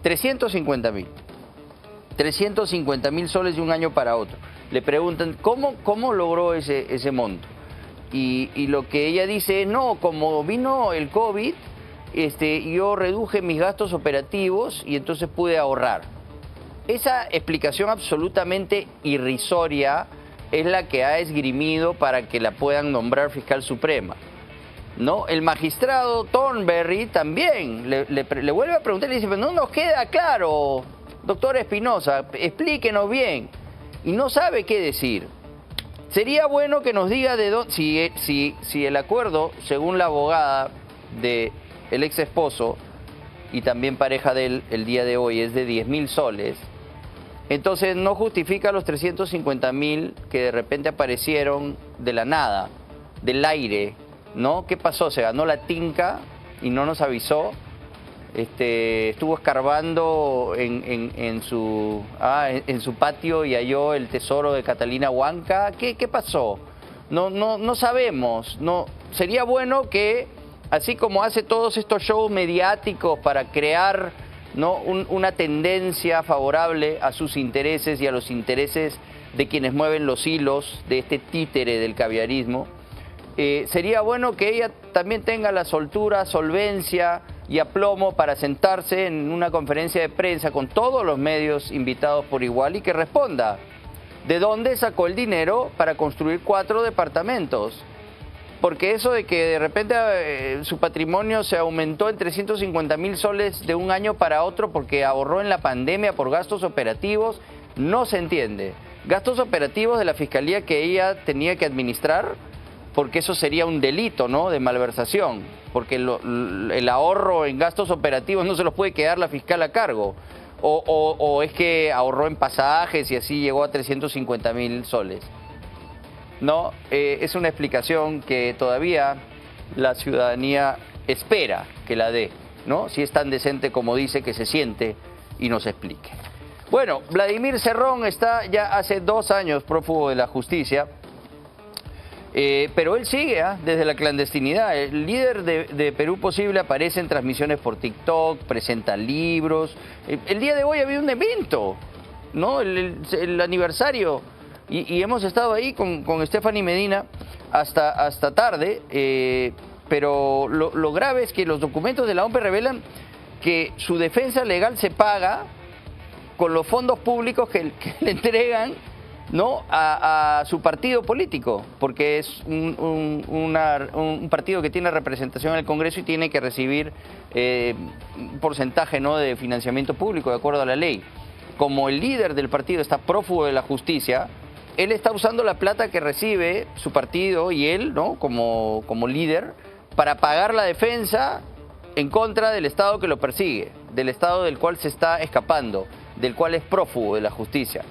Speaker 7: 350.000. 350.000 soles de un año para otro. Le preguntan, ¿cómo logró ese monto? Y lo que ella dice es, no, como vino el COVID, yo reduje mis gastos operativos y entonces pude ahorrar. Esa explicación absolutamente irrisoria es la que ha esgrimido para que la puedan nombrar fiscal suprema. ¿no? El magistrado Thornberry también le vuelve a preguntar y le dice, pero no nos queda claro, doctor Espinosa, explíquenos bien. Y no sabe qué decir. Sería bueno que nos diga de dónde, si el acuerdo, según la abogada del ex esposo y también pareja de él el día de hoy, es de 10.000 soles, entonces no justifica los 350.000 que de repente aparecieron de la nada, del aire, ¿no? ¿Qué pasó? ¿Se ganó la tinca y no nos avisó? Estuvo escarbando en su patio y halló el tesoro de Catalina Huanca. ¿Qué pasó? No sabemos. No, sería bueno que, así como hace todos estos shows mediáticos para crear, ¿no?, una tendencia favorable a sus intereses y a los intereses de quienes mueven los hilos de este títere del caviarismo, sería bueno que ella también tenga la soltura, solvencia y aplomo para sentarse en una conferencia de prensa con todos los medios invitados por igual y que responda de dónde sacó el dinero para construir 4 departamentos. Porque eso de que de repente su patrimonio se aumentó en 350.000 soles de un año para otro porque ahorró en la pandemia por gastos operativos, no se entiende. Gastos operativos de la fiscalía que ella tenía que administrar, porque eso sería un delito, ¿no?, de malversación, porque el ahorro en gastos operativos no se los puede quedar la fiscal a cargo, o es que ahorró en pasajes y así llegó a 350.000 soles. No, es una explicación que todavía la ciudadanía espera que la dé, ¿no?, si es tan decente como dice que se siente y nos explique. Bueno, Vladimir Cerrón está ya hace 2 años prófugo de la justicia. Pero él sigue desde la clandestinidad. El líder de Perú Posible aparece en transmisiones por TikTok, presenta libros. El día de hoy había un evento, ¿no?, el aniversario, y hemos estado ahí con Stephanie Medina hasta tarde, pero lo grave es que los documentos de la OMPE revelan que su defensa legal se paga con los fondos públicos que le entregan, ¿no?, a su partido político, porque es un partido que tiene representación en el Congreso y tiene que recibir un porcentaje, ¿no?, de financiamiento público de acuerdo a la ley. Como el líder del partido está prófugo de la justicia, él está usando la plata que recibe su partido y él, ¿no?, como líder, para pagar la defensa en contra del Estado que lo persigue, del Estado del cual se está escapando, del cual es prófugo de la justicia.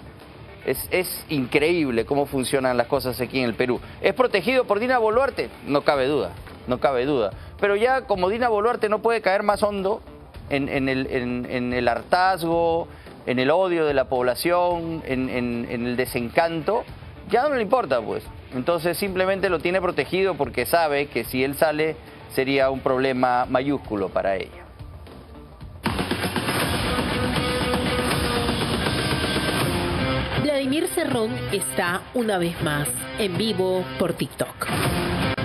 Speaker 7: Es increíble cómo funcionan las cosas aquí en el Perú. ¿Es protegido por Dina Boluarte? No cabe duda, no cabe duda. Pero ya como Dina Boluarte no puede caer más hondo en el hartazgo, en el odio de la población, en el desencanto, ya no le importa, pues. Entonces simplemente lo tiene protegido porque sabe que si él sale sería un problema mayúsculo para ella.
Speaker 3: Vladimir Cerrón está una vez más en vivo por TikTok.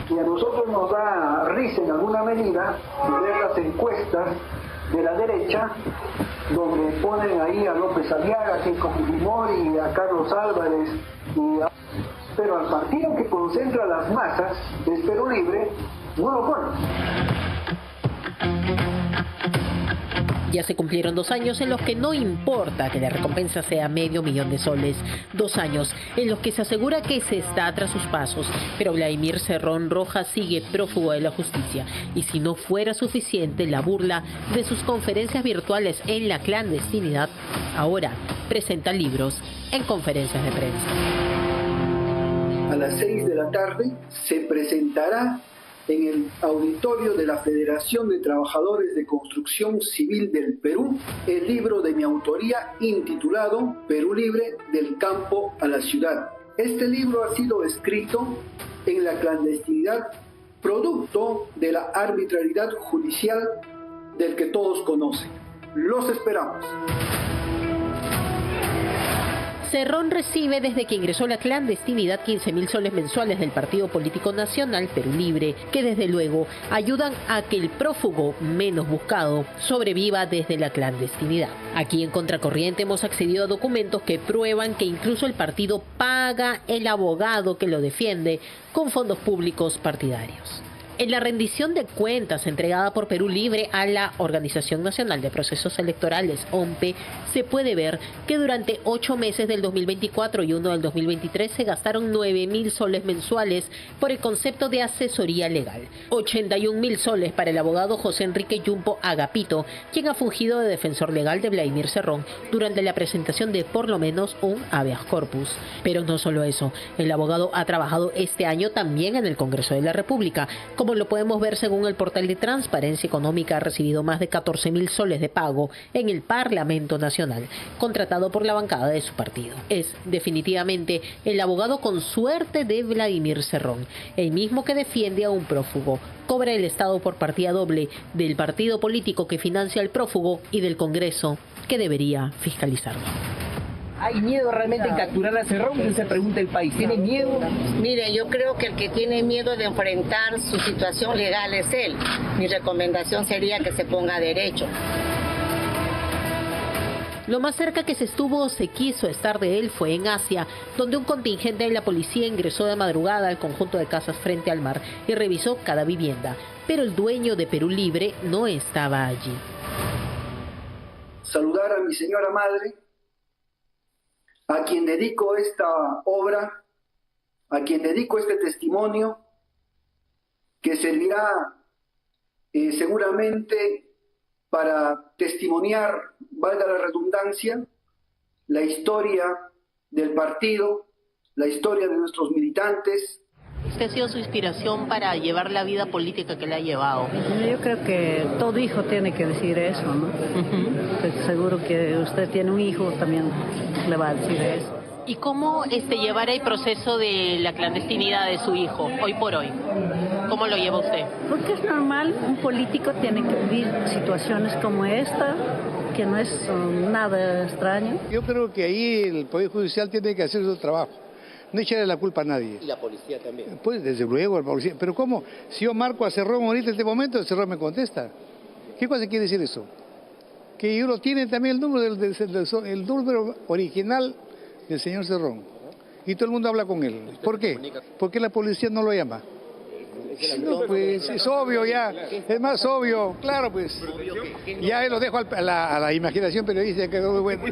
Speaker 5: Y a nosotros nos da risa en alguna medida ver las encuestas de la derecha, donde ponen ahí a López Aliaga, a Keiko Fujimori, a Carlos Álvarez, pero al partido que concentra las masas, es Perú Libre, no lo ponen.
Speaker 3: Ya se cumplieron 2 años en los que no importa que la recompensa sea $500,000 de soles. 2 años en los que se asegura que se está tras sus pasos. Pero Vladimir Cerrón Rojas sigue prófugo de la justicia. Y si no fuera suficiente la burla de sus conferencias virtuales en la clandestinidad, ahora presenta libros en conferencias de prensa.
Speaker 5: A las 6 de la tarde se presentará en el auditorio de la Federación de Trabajadores de Construcción Civil del Perú el libro de mi autoría intitulado Perú Libre, del campo a la ciudad. Este libro ha sido escrito en la clandestinidad, producto de la arbitrariedad judicial del que todos conocen. Los esperamos.
Speaker 3: Cerrón recibe desde que ingresó a la clandestinidad 15.000 soles mensuales del Partido Político Nacional Perú Libre, que desde luego ayudan a que el prófugo menos buscado sobreviva desde la clandestinidad. Aquí en Contracorriente hemos accedido a documentos que prueban que incluso el partido paga el abogado que lo defiende con fondos públicos partidarios. En la rendición de cuentas entregada por Perú Libre a la Organización Nacional de Procesos Electorales, OMPE, se puede ver que durante 8 meses del 2024 y 1 del 2023 se gastaron 9.000 soles mensuales por el concepto de asesoría legal. 81.000 soles para el abogado José Enrique Yumpo Agapito, quien ha fungido de defensor legal de Vladimir Cerrón durante la presentación de por lo menos un habeas corpus. Pero no solo eso, el abogado ha trabajado este año también en el Congreso de la República. Como lo podemos ver según el portal de Transparencia Económica, ha recibido más de 14.000 soles de pago en el Parlamento Nacional, contratado por la bancada de su partido. Es definitivamente el abogado con suerte de Vladimir Cerrón, el mismo que defiende a un prófugo. Cobra el Estado por partida doble del partido político que financia al prófugo y del Congreso que debería fiscalizarlo.
Speaker 1: ¿Hay miedo realmente en capturar a Cerrón? ¿Qué se pregunta el país? ¿Tiene miedo?
Speaker 2: Mire, yo creo que el que tiene miedo de enfrentar su situación legal es él. Mi recomendación sería que se ponga derecho.
Speaker 3: Lo más cerca que se estuvo o se quiso estar de él fue en Asia, donde un contingente de la policía ingresó de madrugada al conjunto de casas frente al mar y revisó cada vivienda. Pero el dueño de Perú Libre no estaba allí.
Speaker 5: Saludar a mi señora madre, a quien dedico esta obra, a quien dedico este testimonio, que servirá seguramente para testimoniar, valga la redundancia, la historia del partido, la historia de nuestros militantes.
Speaker 3: ¿Usted ha sido su inspiración para llevar la vida política que le ha llevado?
Speaker 23: Yo creo que todo hijo tiene que decir eso, ¿no? Estoy seguro que usted tiene un hijo, también le va a decir eso.
Speaker 3: ¿Y cómo llevar el proceso de la clandestinidad de su hijo, hoy por hoy? ¿Cómo lo lleva usted?
Speaker 23: Porque es normal, un político tiene que vivir situaciones como esta, que no es nada extraño.
Speaker 24: Yo creo que ahí el Poder Judicial tiene que hacer su trabajo. No echarle la culpa a nadie.
Speaker 25: ¿Y la policía también?
Speaker 24: Pues desde luego, la policía. Pero ¿cómo? Si yo marco a Cerrón ahorita en este momento, Cerrón me contesta. ¿Qué cosa quiere decir eso? Que uno tiene también el número, el número original del señor Cerrón. Y todo el mundo habla con él. ¿Por qué? Porque la policía no lo llama. No, pues es obvio ya, es más obvio, claro pues. Ya lo dejo a la imaginación periodística, que es muy bueno.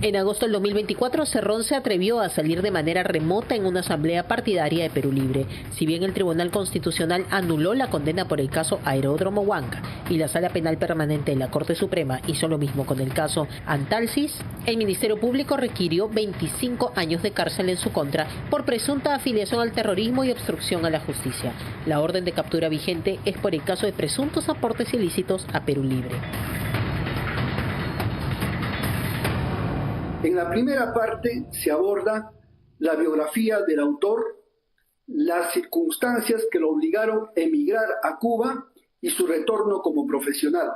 Speaker 3: En agosto del 2024, Cerrón se atrevió a salir de manera remota en una asamblea partidaria de Perú Libre. Si bien el Tribunal Constitucional anuló la condena por el caso Aeródromo Huanca y la Sala Penal Permanente de la Corte Suprema hizo lo mismo con el caso Antalsis, el Ministerio Público requirió 25 años de cárcel en su contra por presunta afiliación al terrorismo y obstrucción a la justicia. La orden de captura vigente es por el caso de presuntos aportes ilícitos a Perú Libre.
Speaker 5: En la primera parte se aborda la biografía del autor, las circunstancias que lo obligaron a emigrar a Cuba y su retorno como profesional.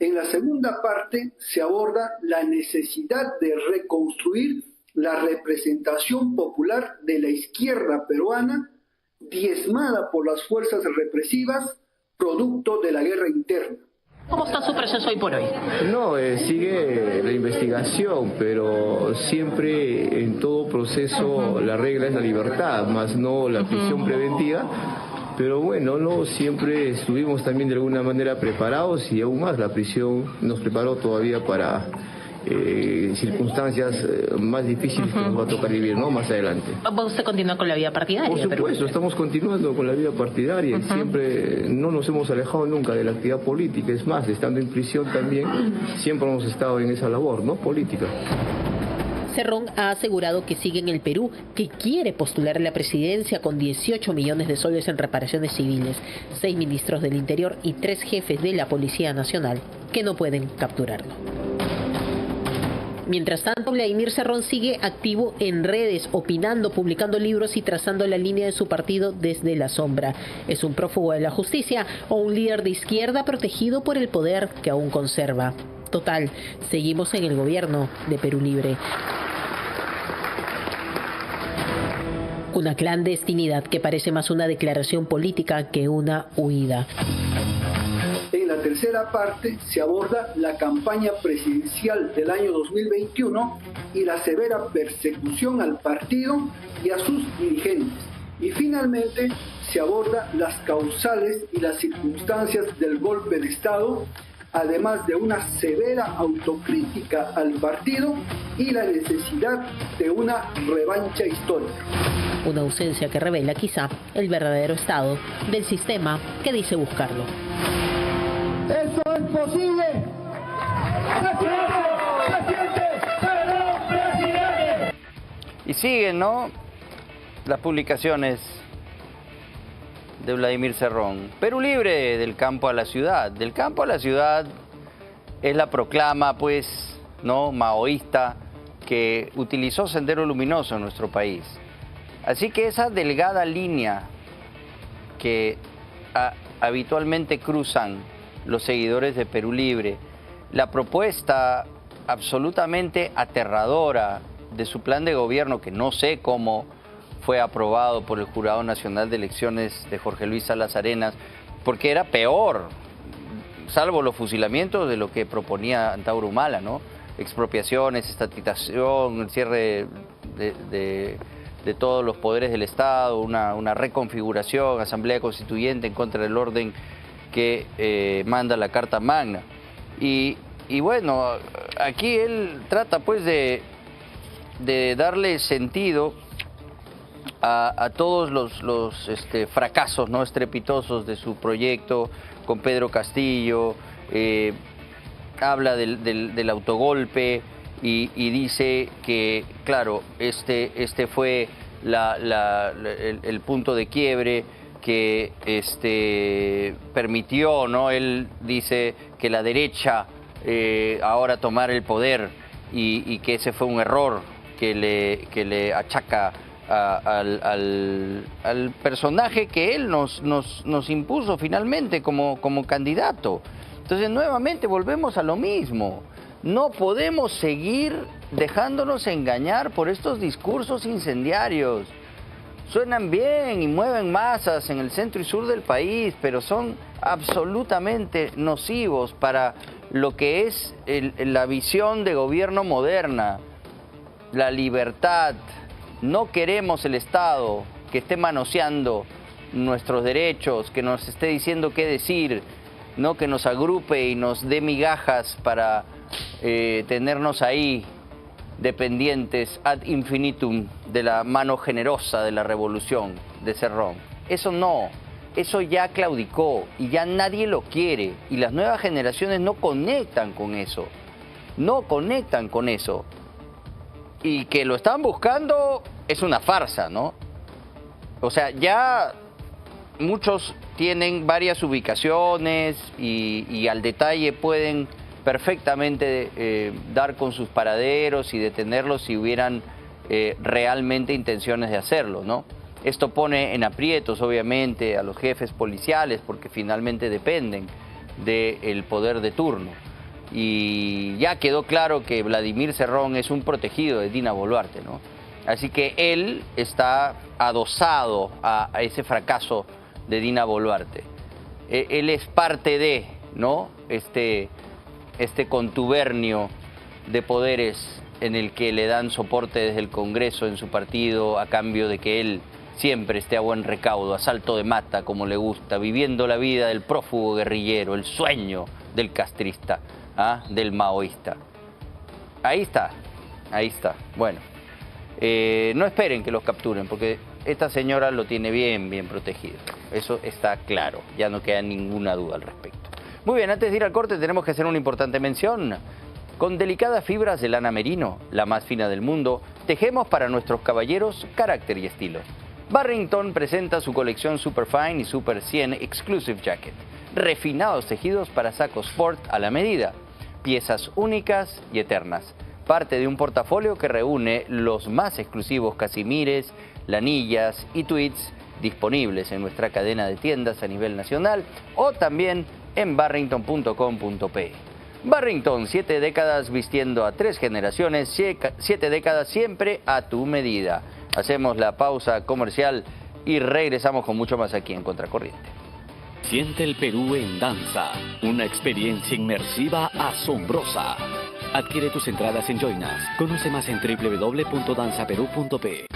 Speaker 5: En la segunda parte se aborda la necesidad de reconstruir la representación popular de la izquierda peruana, diezmada por las fuerzas represivas, producto de la guerra interna.
Speaker 3: ¿Cómo está su proceso hoy por hoy?
Speaker 26: No, sigue la investigación, pero siempre en todo proceso la regla es la libertad, más no la prisión preventiva. Pero bueno, no siempre estuvimos también de alguna manera preparados y aún más la prisión nos preparó todavía para circunstancias más difíciles que nos va a tocar vivir, ¿no? Más adelante.
Speaker 3: ¿Va usted continúa con la vida partidaria?
Speaker 26: Por supuesto, estamos continuando con la vida partidaria. Siempre no nos hemos alejado nunca de la actividad política. Es más, estando en prisión también, siempre hemos estado en esa labor, ¿no? Política.
Speaker 3: Cerrón ha asegurado que sigue en el Perú, que quiere postular a la presidencia con 18 millones de soles en reparaciones civiles, 6 ministros del Interior y 3 jefes de la Policía Nacional que no pueden capturarlo. Mientras tanto, Vladimir Cerrón sigue activo en redes, opinando, publicando libros y trazando la línea de su partido desde la sombra. ¿Es un prófugo de la justicia o un líder de izquierda protegido por el poder que aún conserva? Total, seguimos en el gobierno de Perú Libre. Una clandestinidad que parece más una declaración política que una huida.
Speaker 5: En la tercera parte se aborda la campaña presidencial del año 2021 y la severa persecución al partido y a sus dirigentes. Y finalmente se aborda las causales y las circunstancias del golpe de Estado, además de una severa autocrítica al partido y la necesidad de una revancha histórica.
Speaker 3: Una ausencia que revela quizá el verdadero estado del sistema que dice buscarlo.
Speaker 4: ¡Eso es posible!
Speaker 7: Y siguen, ¿no?, las publicaciones de Vladimir Cerrón. Perú libre del campo a la ciudad. Del campo a la ciudad es la proclama, pues, ¿no?, maoísta que utilizó Sendero Luminoso en nuestro país. Así que esa delgada línea que habitualmente cruzan los seguidores de Perú Libre, la propuesta absolutamente aterradora de su plan de gobierno, que no sé cómo fue aprobado por el Jurado Nacional de Elecciones de Jorge Luis Salas Arenas, porque era peor, salvo los fusilamientos, de lo que proponía Antauro Humala, ¿no? Expropiaciones, estatización, el cierre de todos los poderes del Estado, una reconfiguración, asamblea constituyente en contra del orden que manda la Carta Magna. Y bueno, aquí él trata pues de darle sentido a todos los fracasos, ¿no?, estrepitosos de su proyecto con Pedro Castillo. Habla del autogolpe y dice que, claro, este fue el punto de quiebre que permitió, ¿no? Él dice que la derecha ahora tomara el poder y que ese fue un error que le achaca al personaje que él nos impuso finalmente como candidato. Entonces nuevamente volvemos a lo mismo. No podemos seguir dejándonos engañar por estos discursos incendiarios. Suenan bien y mueven masas en el centro y sur del país, pero son absolutamente nocivos para lo que es la visión de gobierno moderna, la libertad. No queremos el Estado que esté manoseando nuestros derechos, que nos esté diciendo qué decir, no que nos agrupe y nos dé migajas para tenernos ahí dependientes ad infinitum de la mano generosa de la revolución de Cerrón. Eso no, eso ya claudicó y ya nadie lo quiere y las nuevas generaciones no conectan con eso, no conectan con eso. Y que lo están buscando es una farsa, ¿no? O sea, ya muchos tienen varias ubicaciones y al detalle pueden perfectamente dar con sus paraderos y detenerlos si hubieran realmente intenciones de hacerlo, ¿no? Esto pone en aprietos, obviamente, a los jefes policiales porque finalmente dependen del poder de turno. Y ya quedó claro que Vladimir Cerrón es un protegido de Dina Boluarte, ¿no? Así que él está adosado a ese fracaso de Dina Boluarte. Él es parte de, ¿no?, este contubernio de poderes en el que le dan soporte desde el Congreso en su partido a cambio de que él siempre esté a buen recaudo, a salto de mata como le gusta, viviendo la vida del prófugo guerrillero, el sueño del castrista, del maoísta. Ahí está, ahí está. Bueno, no esperen que los capturen porque esta señora lo tiene bien protegido. Eso está claro, ya no queda ninguna duda al respecto. Muy bien, antes de ir al corte tenemos que hacer una importante mención. Con delicadas fibras de lana merino, la más fina del mundo, tejemos para nuestros caballeros carácter y estilo. Barrington presenta su colección Superfine y Super 100 Exclusive Jacket. Refinados tejidos para sacos sport a la medida. Piezas únicas y eternas. Parte de un portafolio que reúne los más exclusivos casimires, lanillas y tweeds disponibles en nuestra cadena de tiendas a nivel nacional o también en barrington.com.pe. Barrington, 7 décadas vistiendo a 3 generaciones, 7 décadas siempre a tu medida. Hacemos la pausa comercial y regresamos con mucho más aquí en Contracorriente.
Speaker 8: Siente el Perú en danza, una experiencia inmersiva asombrosa. Adquiere tus entradas en Joinas. Conoce más en www.danzaperú.pe.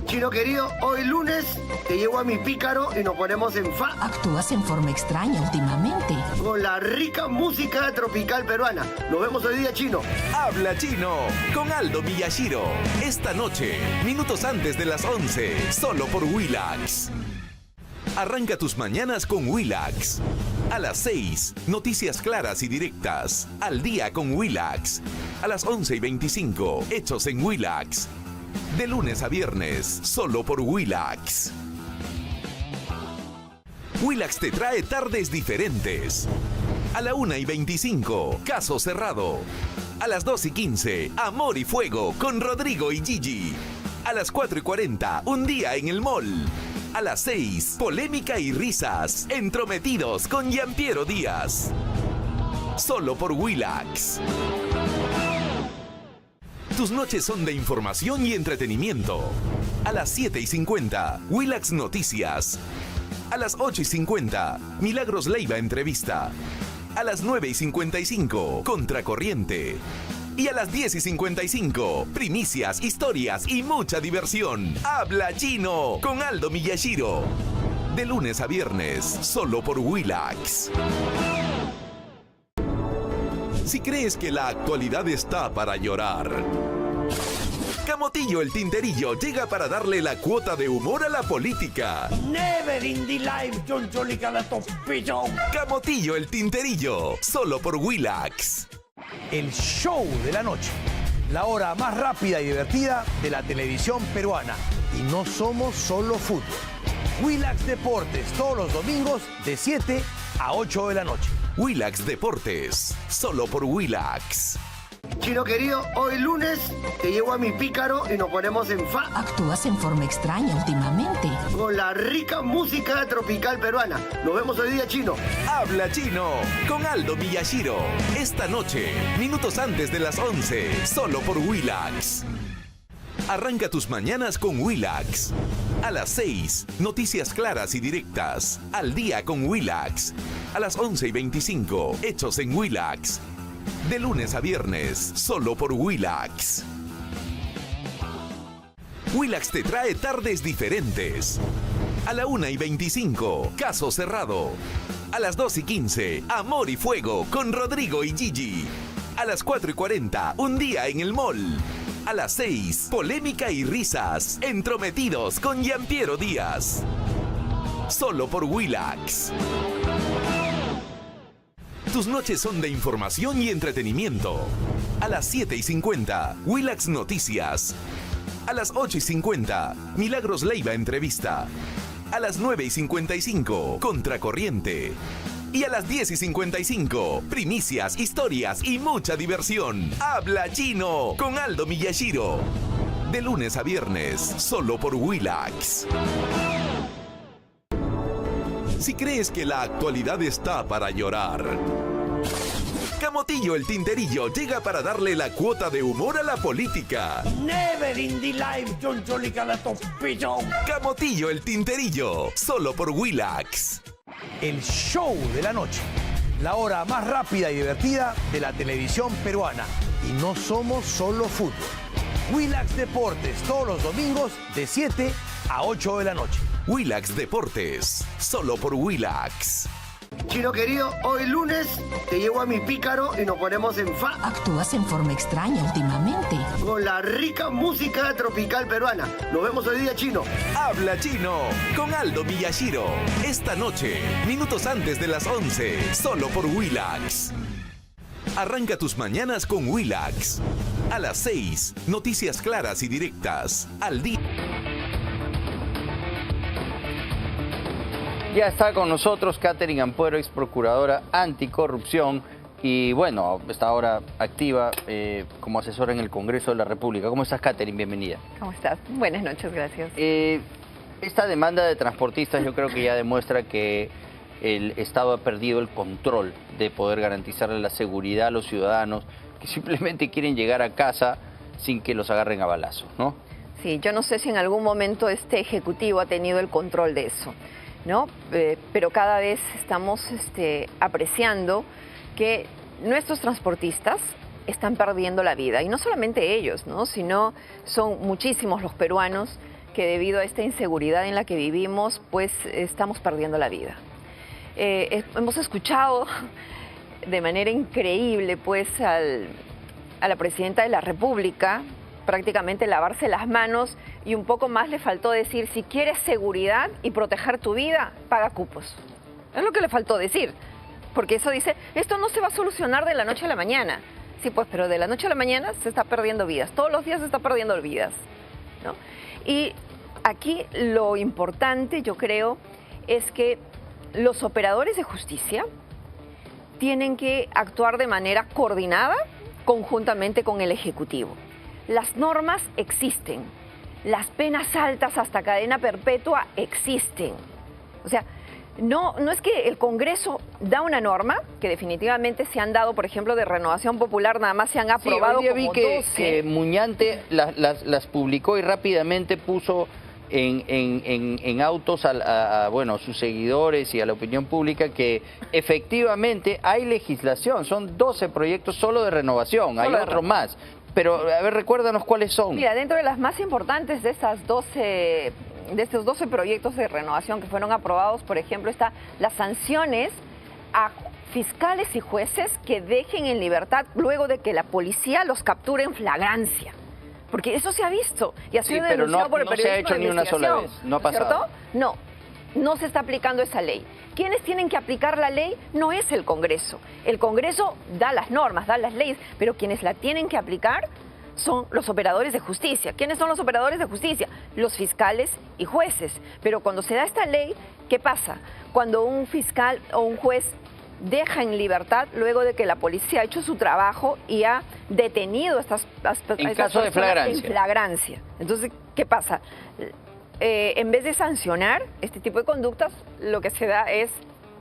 Speaker 9: Chino querido, hoy lunes te llevo a mi pícaro y nos ponemos en fa.
Speaker 10: Actúas en forma extraña últimamente.
Speaker 9: Con la rica música tropical peruana. Nos vemos hoy día, Chino.
Speaker 11: Habla Chino con Aldo Miyashiro. Esta noche, minutos antes de las 11, solo por Willax. Arranca tus mañanas con Willax. A las 6, noticias claras y directas. Al día con Willax. A las 11:25, hechos en Willax. De lunes a viernes, solo por Willax. Willax te trae tardes diferentes. A la 1:25, caso cerrado. A las 2:15, Amor y Fuego con Rodrigo y Gigi. A las 4:40, un día en el mall. A las 6, polémica y risas, entrometidos con Giampiero Díaz. Solo por Willax. Tus noches son de información y entretenimiento. A las 7:50, Willax Noticias. A las 8:50, Milagros Leiva Entrevista. A las 9:55, Contracorriente. Y a las 10:55, primicias, historias y mucha diversión. Habla Chino con Aldo Miyashiro. De lunes a viernes, solo por Willax. Si crees que la actualidad está para llorar, Camotillo el Tinterillo llega para darle la cuota de humor a la política.
Speaker 13: Never in the life,
Speaker 11: Camotillo el Tinterillo, solo por Willax.
Speaker 13: El show de la noche, la hora más rápida y divertida de la televisión peruana. Y no somos solo fútbol. Willax Deportes, todos los domingos de 7 a 8 de la noche.
Speaker 11: Willax Deportes, solo por Willax.
Speaker 9: Chino querido, hoy lunes te llevo a mi pícaro y nos ponemos en fa.
Speaker 10: Actúas en forma extraña últimamente.
Speaker 9: Con la rica música tropical peruana. Nos vemos hoy día, Chino.
Speaker 11: Habla Chino con Aldo Miyashiro. Esta noche, minutos antes de las 11, solo por Willax. Arranca tus mañanas con Willax. A las 6, noticias claras y directas. Al día con Willax. A las 11:25, hechos en Willax. De lunes a viernes, solo por Willax. Willax te trae tardes diferentes. A la 1:25, caso cerrado. A las 2:15, Amor y Fuego con Rodrigo y Gigi. A las 4:40, un día en el mall. A las 6, polémica y risas, entrometidos con Giampiero Díaz. Solo por Willax. Tus noches son de información y entretenimiento. A las 7:50, Willax Noticias. A las 8:50, Milagros Leiva Entrevista. A las 9:55, Contracorriente. Y a las 10:55, primicias, historias y mucha diversión. Habla Chino con Aldo Miyashiro. De lunes a viernes, solo por Willax. Si crees que la actualidad está para llorar, Camotillo el Tinterillo llega para darle la cuota de humor a la política.
Speaker 13: Never in the life,
Speaker 11: Camotillo el Tinterillo, solo por Willax.
Speaker 13: El show de la noche, la hora más rápida y divertida de la televisión peruana. Y no somos solo fútbol. Willax Deportes, todos los domingos de 7 a 8 de la noche.
Speaker 11: Willax Deportes, solo por Willax.
Speaker 9: Chino querido, hoy lunes te llevo a mi pícaro y nos ponemos en fa.
Speaker 10: Actúas en forma extraña últimamente.
Speaker 9: Con la rica música tropical peruana. Nos vemos hoy día, Chino.
Speaker 11: Habla Chino con Aldo Miyashiro. Esta noche, minutos antes de las 11, solo por Willax. Arranca tus mañanas con Willax. A las 6, noticias claras y directas. Al día.
Speaker 7: Ya está con nosotros Katherine Ampuero, ex procuradora anticorrupción y bueno, está ahora activa como asesora en el Congreso de la República. ¿Cómo estás, Katherine? Bienvenida.
Speaker 25: ¿Cómo estás? Buenas noches, gracias.
Speaker 7: Esta demanda de transportistas yo creo que ya demuestra que el Estado ha perdido el control de poder garantizarle la seguridad a los ciudadanos que simplemente quieren llegar a casa sin que los agarren a balazos, ¿no?
Speaker 25: Sí, yo no sé si en algún momento este Ejecutivo ha tenido el control de eso. ¿no? Pero cada vez estamos apreciando que nuestros transportistas están perdiendo la vida. Y no solamente ellos, ¿no? Sino son muchísimos los peruanos que debido a esta inseguridad en la que vivimos, pues estamos perdiendo la vida. Hemos escuchado de manera increíble pues a la Presidenta de la República prácticamente lavarse las manos, y un poco más le faltó decir: si quieres seguridad y proteger tu vida, paga cupos. Es lo que le faltó decir, porque eso dice, esto no se va a solucionar de la noche a la mañana. Sí, pues, pero de la noche a la mañana se está perdiendo vidas, todos los días se está perdiendo vidas, ¿no? Y aquí lo importante, yo creo, es que los operadores de justicia tienen que actuar de manera coordinada conjuntamente con el Ejecutivo. Las normas existen, las penas altas hasta cadena perpetua existen. O sea, no es que el Congreso da una norma, que definitivamente se han dado, por ejemplo, de Renovación Popular, nada más se han aprobado
Speaker 7: hoy día vi
Speaker 25: como
Speaker 7: que
Speaker 25: 12.
Speaker 7: que Muñante las publicó y rápidamente puso en autos a sus seguidores y a la opinión pública que efectivamente hay legislación. Son 12 proyectos solo de renovación, hay otros más. Pero, a ver, recuérdanos cuáles son.
Speaker 25: Mira, dentro de las más importantes de estos 12 proyectos de renovación que fueron aprobados, por ejemplo, está las sanciones a fiscales y jueces que dejen en libertad luego de que la policía los capture en flagrancia. Porque eso se ha visto y ha sido denunciado por el periodismo.
Speaker 7: No se ha hecho ni una sola vez, no ha pasado.
Speaker 25: ¿Cierto? No se está aplicando esa ley. ¿Quiénes tienen que aplicar la ley? No es el Congreso. El Congreso da las normas, da las leyes, pero quienes la tienen que aplicar son los operadores de justicia. ¿Quiénes son los operadores de justicia? Los fiscales y jueces. Pero cuando se da esta ley, ¿qué pasa? Cuando un fiscal o un juez deja en libertad luego de que la policía ha hecho su trabajo y ha detenido a estas
Speaker 7: en caso de flagrancia.
Speaker 25: En flagrancia. Entonces, ¿qué pasa? En vez de sancionar este tipo de conductas, lo que se da es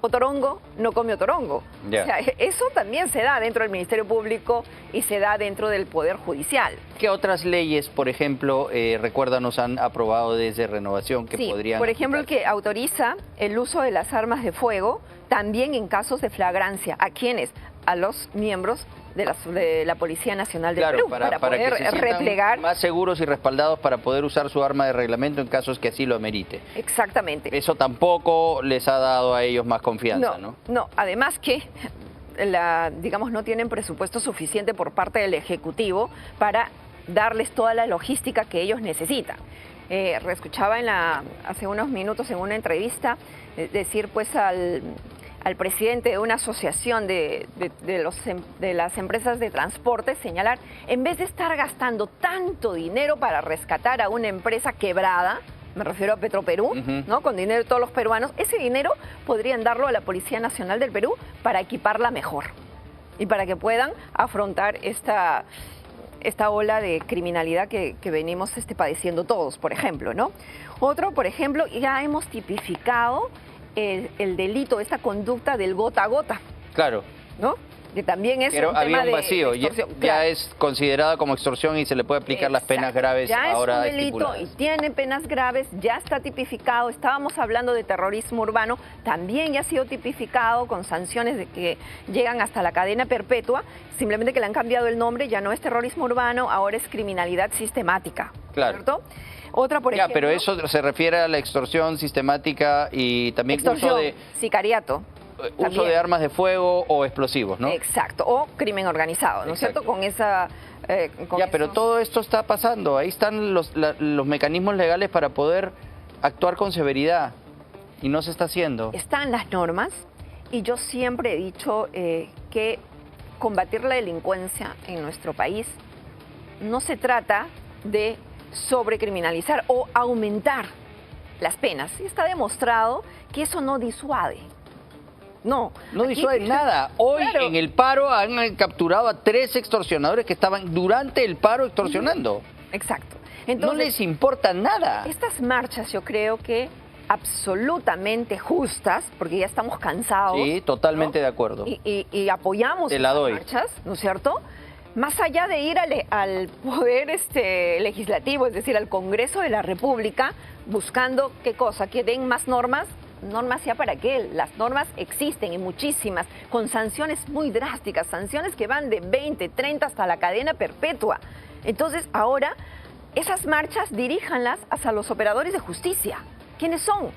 Speaker 25: otorongo no come otorongo.
Speaker 7: Yeah.
Speaker 25: O sea, eso también se da dentro del Ministerio Público y se da dentro del Poder Judicial.
Speaker 7: ¿Qué otras leyes, por ejemplo, recuérdanos, han aprobado desde Renovación que podrían
Speaker 25: por ejemplo, el que autoriza el uso de las armas de fuego también en casos de flagrancia? ¿A quiénes? A los miembros de la Policía Nacional del Perú, para poder
Speaker 7: que se
Speaker 25: replegar.
Speaker 7: Más seguros y respaldados para poder usar su arma de reglamento en casos que así lo amerite.
Speaker 25: Exactamente.
Speaker 7: Eso tampoco les ha dado a ellos más confianza, ¿no?
Speaker 25: No, además que digamos, no tienen presupuesto suficiente por parte del Ejecutivo para darles toda la logística que ellos necesitan. Escuchaba hace unos minutos en una entrevista decir pues al presidente de una asociación de las empresas de transporte señalar, en vez de estar gastando tanto dinero para rescatar a una empresa quebrada, me refiero a Petroperú, ¿no? Con dinero de todos los peruanos, ese dinero podrían darlo a la Policía Nacional del Perú para equiparla mejor y para que puedan afrontar esta ola de criminalidad que venimos padeciendo todos, por ejemplo, ¿no? Otro, por ejemplo, ya hemos tipificado el delito, esta conducta del gota a gota.
Speaker 7: Claro.
Speaker 25: ¿No? Que también es
Speaker 7: pero
Speaker 25: un
Speaker 7: había
Speaker 25: tema
Speaker 7: un vacío, ya es considerada como extorsión y se le puede aplicar las penas graves ahora
Speaker 25: ya es un delito
Speaker 7: estipuladas.
Speaker 25: y tiene penas graves, ya está tipificado. Estábamos hablando de terrorismo urbano, también ya ha sido tipificado con sanciones de que llegan hasta la cadena perpetua, simplemente que le han cambiado el nombre, ya no es terrorismo urbano, ahora es criminalidad sistemática.
Speaker 7: Claro.
Speaker 25: ¿Cierto? Otra, por ejemplo,
Speaker 7: pero eso se refiere a la extorsión sistemática y también
Speaker 25: extorsión, sicariato.
Speaker 7: Uso de armas de fuego o explosivos, ¿no?
Speaker 25: Exacto, o crimen organizado, ¿no es cierto? Con esa...
Speaker 7: pero todo esto está pasando, ahí están los mecanismos legales para poder actuar con severidad y no se está haciendo.
Speaker 25: Están las normas y yo siempre he dicho que combatir la delincuencia en nuestro país no se trata de sobrecriminalizar o aumentar las penas. Y está demostrado que eso no disuade. No
Speaker 7: disuade nada. Hoy en el paro han capturado a 3 extorsionadores que estaban durante el paro extorsionando.
Speaker 25: Exacto.
Speaker 7: Entonces, no les importa nada.
Speaker 25: Estas marchas yo creo que absolutamente justas, porque ya estamos cansados.
Speaker 7: Sí, totalmente de acuerdo.
Speaker 25: Y apoyamos estas marchas, ¿no es cierto? Más allá de ir al poder legislativo, es decir, al Congreso de la República, buscando ¿qué cosa? Que den más normas ¿Normas ya para qué? Las normas existen y muchísimas, con sanciones muy drásticas, sanciones que van de 20, 30 hasta la cadena perpetua. Entonces, ahora, esas marchas diríjanlas hacia los operadores de justicia. ¿Quiénes son?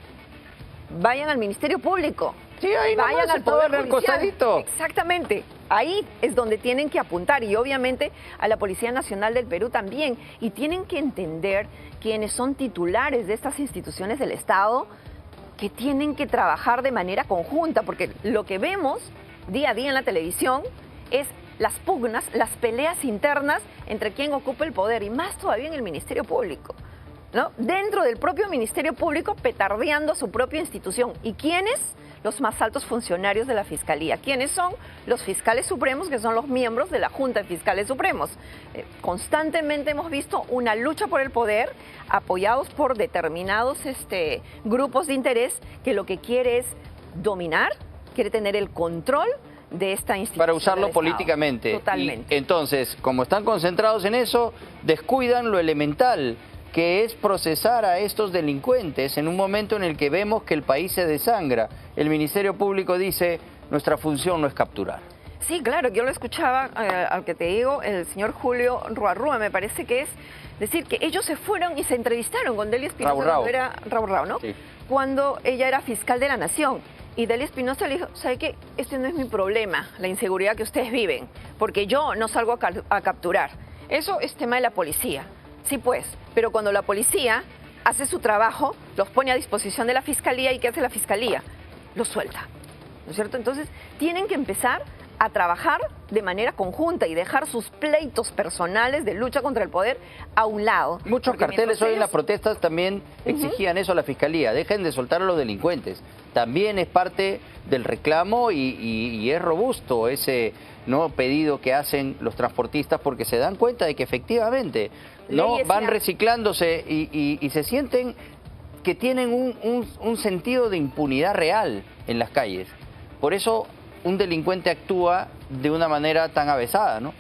Speaker 25: Vayan al Ministerio Público.
Speaker 7: Sí, ahí
Speaker 25: vayan al
Speaker 7: todo
Speaker 25: Poder
Speaker 7: al
Speaker 25: Judicial.
Speaker 7: costadito.
Speaker 25: Exactamente. Ahí es donde tienen que apuntar y obviamente a la Policía Nacional del Perú también. Y tienen que entender quienes son titulares de estas instituciones del Estado que tienen que trabajar de manera conjunta, porque lo que vemos día a día en la televisión es las pugnas, las peleas internas entre quien ocupa el poder y más todavía en el Ministerio Público, ¿no? Dentro del propio Ministerio Público petardeando a su propia institución. ¿Y quiénes? Los más altos funcionarios de la Fiscalía. ¿Quiénes son? Los fiscales supremos, que son los miembros de la Junta de Fiscales Supremos. Constantemente hemos visto una lucha por el poder, apoyados por determinados grupos de interés, que lo que quiere es dominar, quiere tener el control de esta institución.
Speaker 7: Para usarlo
Speaker 25: del
Speaker 7: políticamente.
Speaker 25: Estado. Totalmente.
Speaker 7: Y entonces, como están concentrados en eso, descuidan lo elemental, que es procesar a estos delincuentes en un momento en el que vemos que el país se desangra. El Ministerio Público dice, nuestra función no es capturar.
Speaker 25: Sí, claro, yo lo escuchaba, al que te digo, el señor Julio Ruarrúa, me parece que es decir que ellos se fueron y se entrevistaron con Delia Espinosa, cuando era Raúl Rao, ¿no? Sí. Cuando ella era fiscal de la Nación. Y Delia Espinosa le dijo, ¿sabe qué? Este no es mi problema, la inseguridad que ustedes viven, porque yo no salgo a capturar. Eso es tema de la policía. Sí, pues, pero cuando la policía hace su trabajo, los pone a disposición de la Fiscalía, ¿y qué hace la Fiscalía? Los suelta, ¿no es cierto? Entonces, tienen que empezar a trabajar de manera conjunta y dejar sus pleitos personales de lucha contra el poder a un lado.
Speaker 7: Muchos carteles hoy en las protestas también exigían eso a la Fiscalía, dejen de soltar a los delincuentes. También es parte del reclamo y es robusto ese pedido que hacen los transportistas, porque se dan cuenta de que efectivamente van reciclándose y se sienten que tienen un sentido de impunidad real en las calles. Por eso un delincuente actúa de una manera tan avesada, ¿no?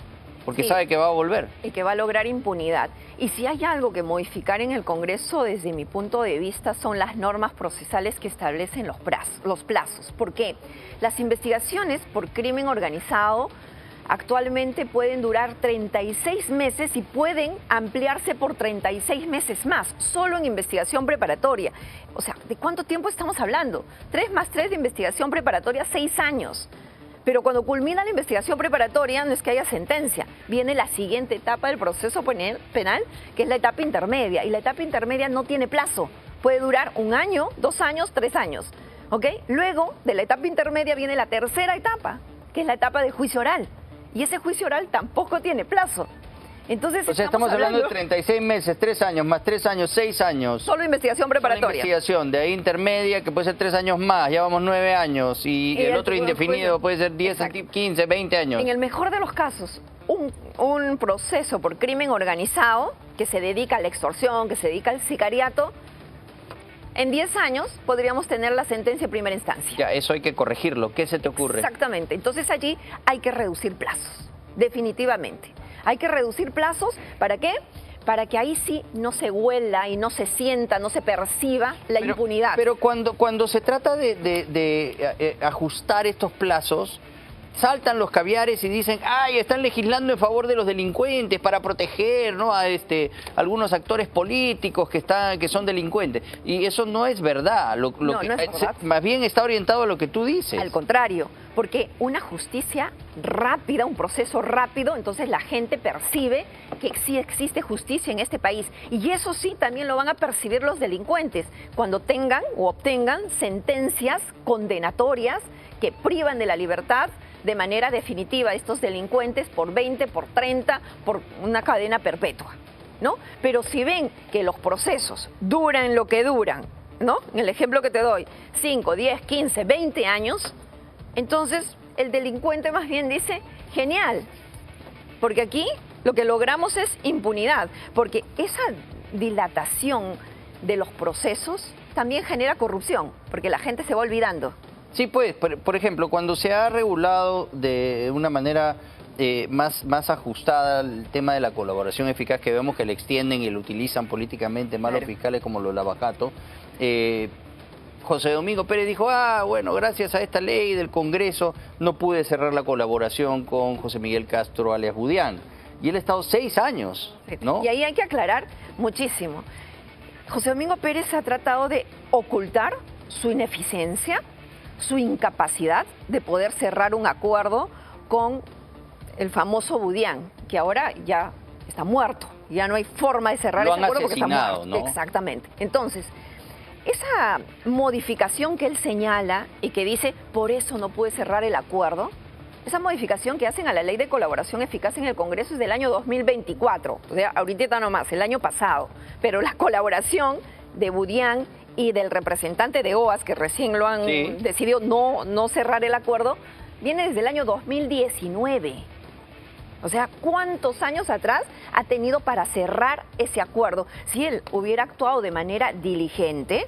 Speaker 7: Porque sabe que va a volver.
Speaker 25: Y que va a lograr impunidad. Y si hay algo que modificar en el Congreso, desde mi punto de vista, son las normas procesales que establecen los plazos. ¿Por qué? Las investigaciones por crimen organizado actualmente pueden durar 36 meses y pueden ampliarse por 36 meses más, solo en investigación preparatoria. O sea, ¿de cuánto tiempo estamos hablando? 3 más 3 de investigación preparatoria, 6 años. Pero cuando culmina la investigación preparatoria no es que haya sentencia, viene la siguiente etapa del proceso penal, que es la etapa intermedia. Y la etapa intermedia no tiene plazo, puede durar 1 año, 2 años, 3 años. ¿Ok? Luego de la etapa intermedia viene la tercera etapa, que es la etapa de juicio oral. Y ese juicio oral tampoco tiene plazo. Entonces,
Speaker 7: o sea, estamos hablando de 36 meses, 3 años, más 3 años, 6 años.
Speaker 25: Solo investigación preparatoria.
Speaker 7: Solo investigación, de ahí intermedia, que puede ser 3 años más, ya vamos 9 años. Y el otro indefinido puede ser 10, 15, 20 años.
Speaker 25: En el mejor de los casos, un proceso por crimen organizado, que se dedica a la extorsión, que se dedica al sicariato, en 10 años podríamos tener la sentencia de primera instancia.
Speaker 7: Ya, eso hay que corregirlo. ¿Qué se te ocurre?
Speaker 25: Exactamente. Entonces allí hay que reducir plazos, definitivamente. Hay que reducir plazos, ¿para qué? Para que ahí sí no se huela y no se sienta, no se perciba la impunidad.
Speaker 7: Pero cuando se trata de ajustar estos plazos, saltan los caviares y dicen, ¡ay, están legislando en favor de los delincuentes para proteger, ¿no?, a algunos actores políticos que son delincuentes! Y eso no es verdad.
Speaker 25: No es verdad.
Speaker 7: Más bien está orientado a lo que tú dices.
Speaker 25: Al contrario, porque una justicia rápida, un proceso rápido, entonces la gente percibe que sí existe justicia en este país. Y eso sí también lo van a percibir los delincuentes cuando tengan o obtengan sentencias condenatorias que privan de la libertad de manera definitiva a estos delincuentes por 20, por 30, por una cadena perpetua, ¿no? Pero si ven que los procesos duran lo que duran, ¿no? En el ejemplo que te doy, 5, 10, 15, 20 años, entonces el delincuente más bien dice, genial, porque aquí lo que logramos es impunidad, porque esa dilatación de los procesos también genera corrupción, porque la gente se va olvidando.
Speaker 7: Sí, pues, por ejemplo, cuando se ha regulado de una manera más ajustada el tema de la colaboración eficaz, que vemos que le extienden y lo utilizan políticamente más los fiscales como los lavajato, José Domingo Pérez dijo, bueno, gracias a esta ley del Congreso no pude cerrar la colaboración con José Miguel Castro alias Budián. Y él ha estado 6 años, ¿no?
Speaker 25: Y ahí hay que aclarar muchísimo. José Domingo Pérez ha tratado de ocultar su ineficiencia, su incapacidad de poder cerrar un acuerdo con el famoso Budián, que ahora ya está muerto. Ya no hay forma de cerrar ese acuerdo porque está muerto.
Speaker 7: ¿No?
Speaker 25: Exactamente. Entonces, esa modificación que él señala y que dice, por eso no puede cerrar el acuerdo, esa modificación que hacen a la Ley de Colaboración Eficaz en el Congreso es del año 2024, o sea, ahorita nomás, el año pasado. Pero la colaboración de Budián y del representante de OAS, que recién lo han decidido no cerrar el acuerdo, viene desde el año 2019. O sea, ¿cuántos años atrás ha tenido para cerrar ese acuerdo? Si él hubiera actuado de manera diligente,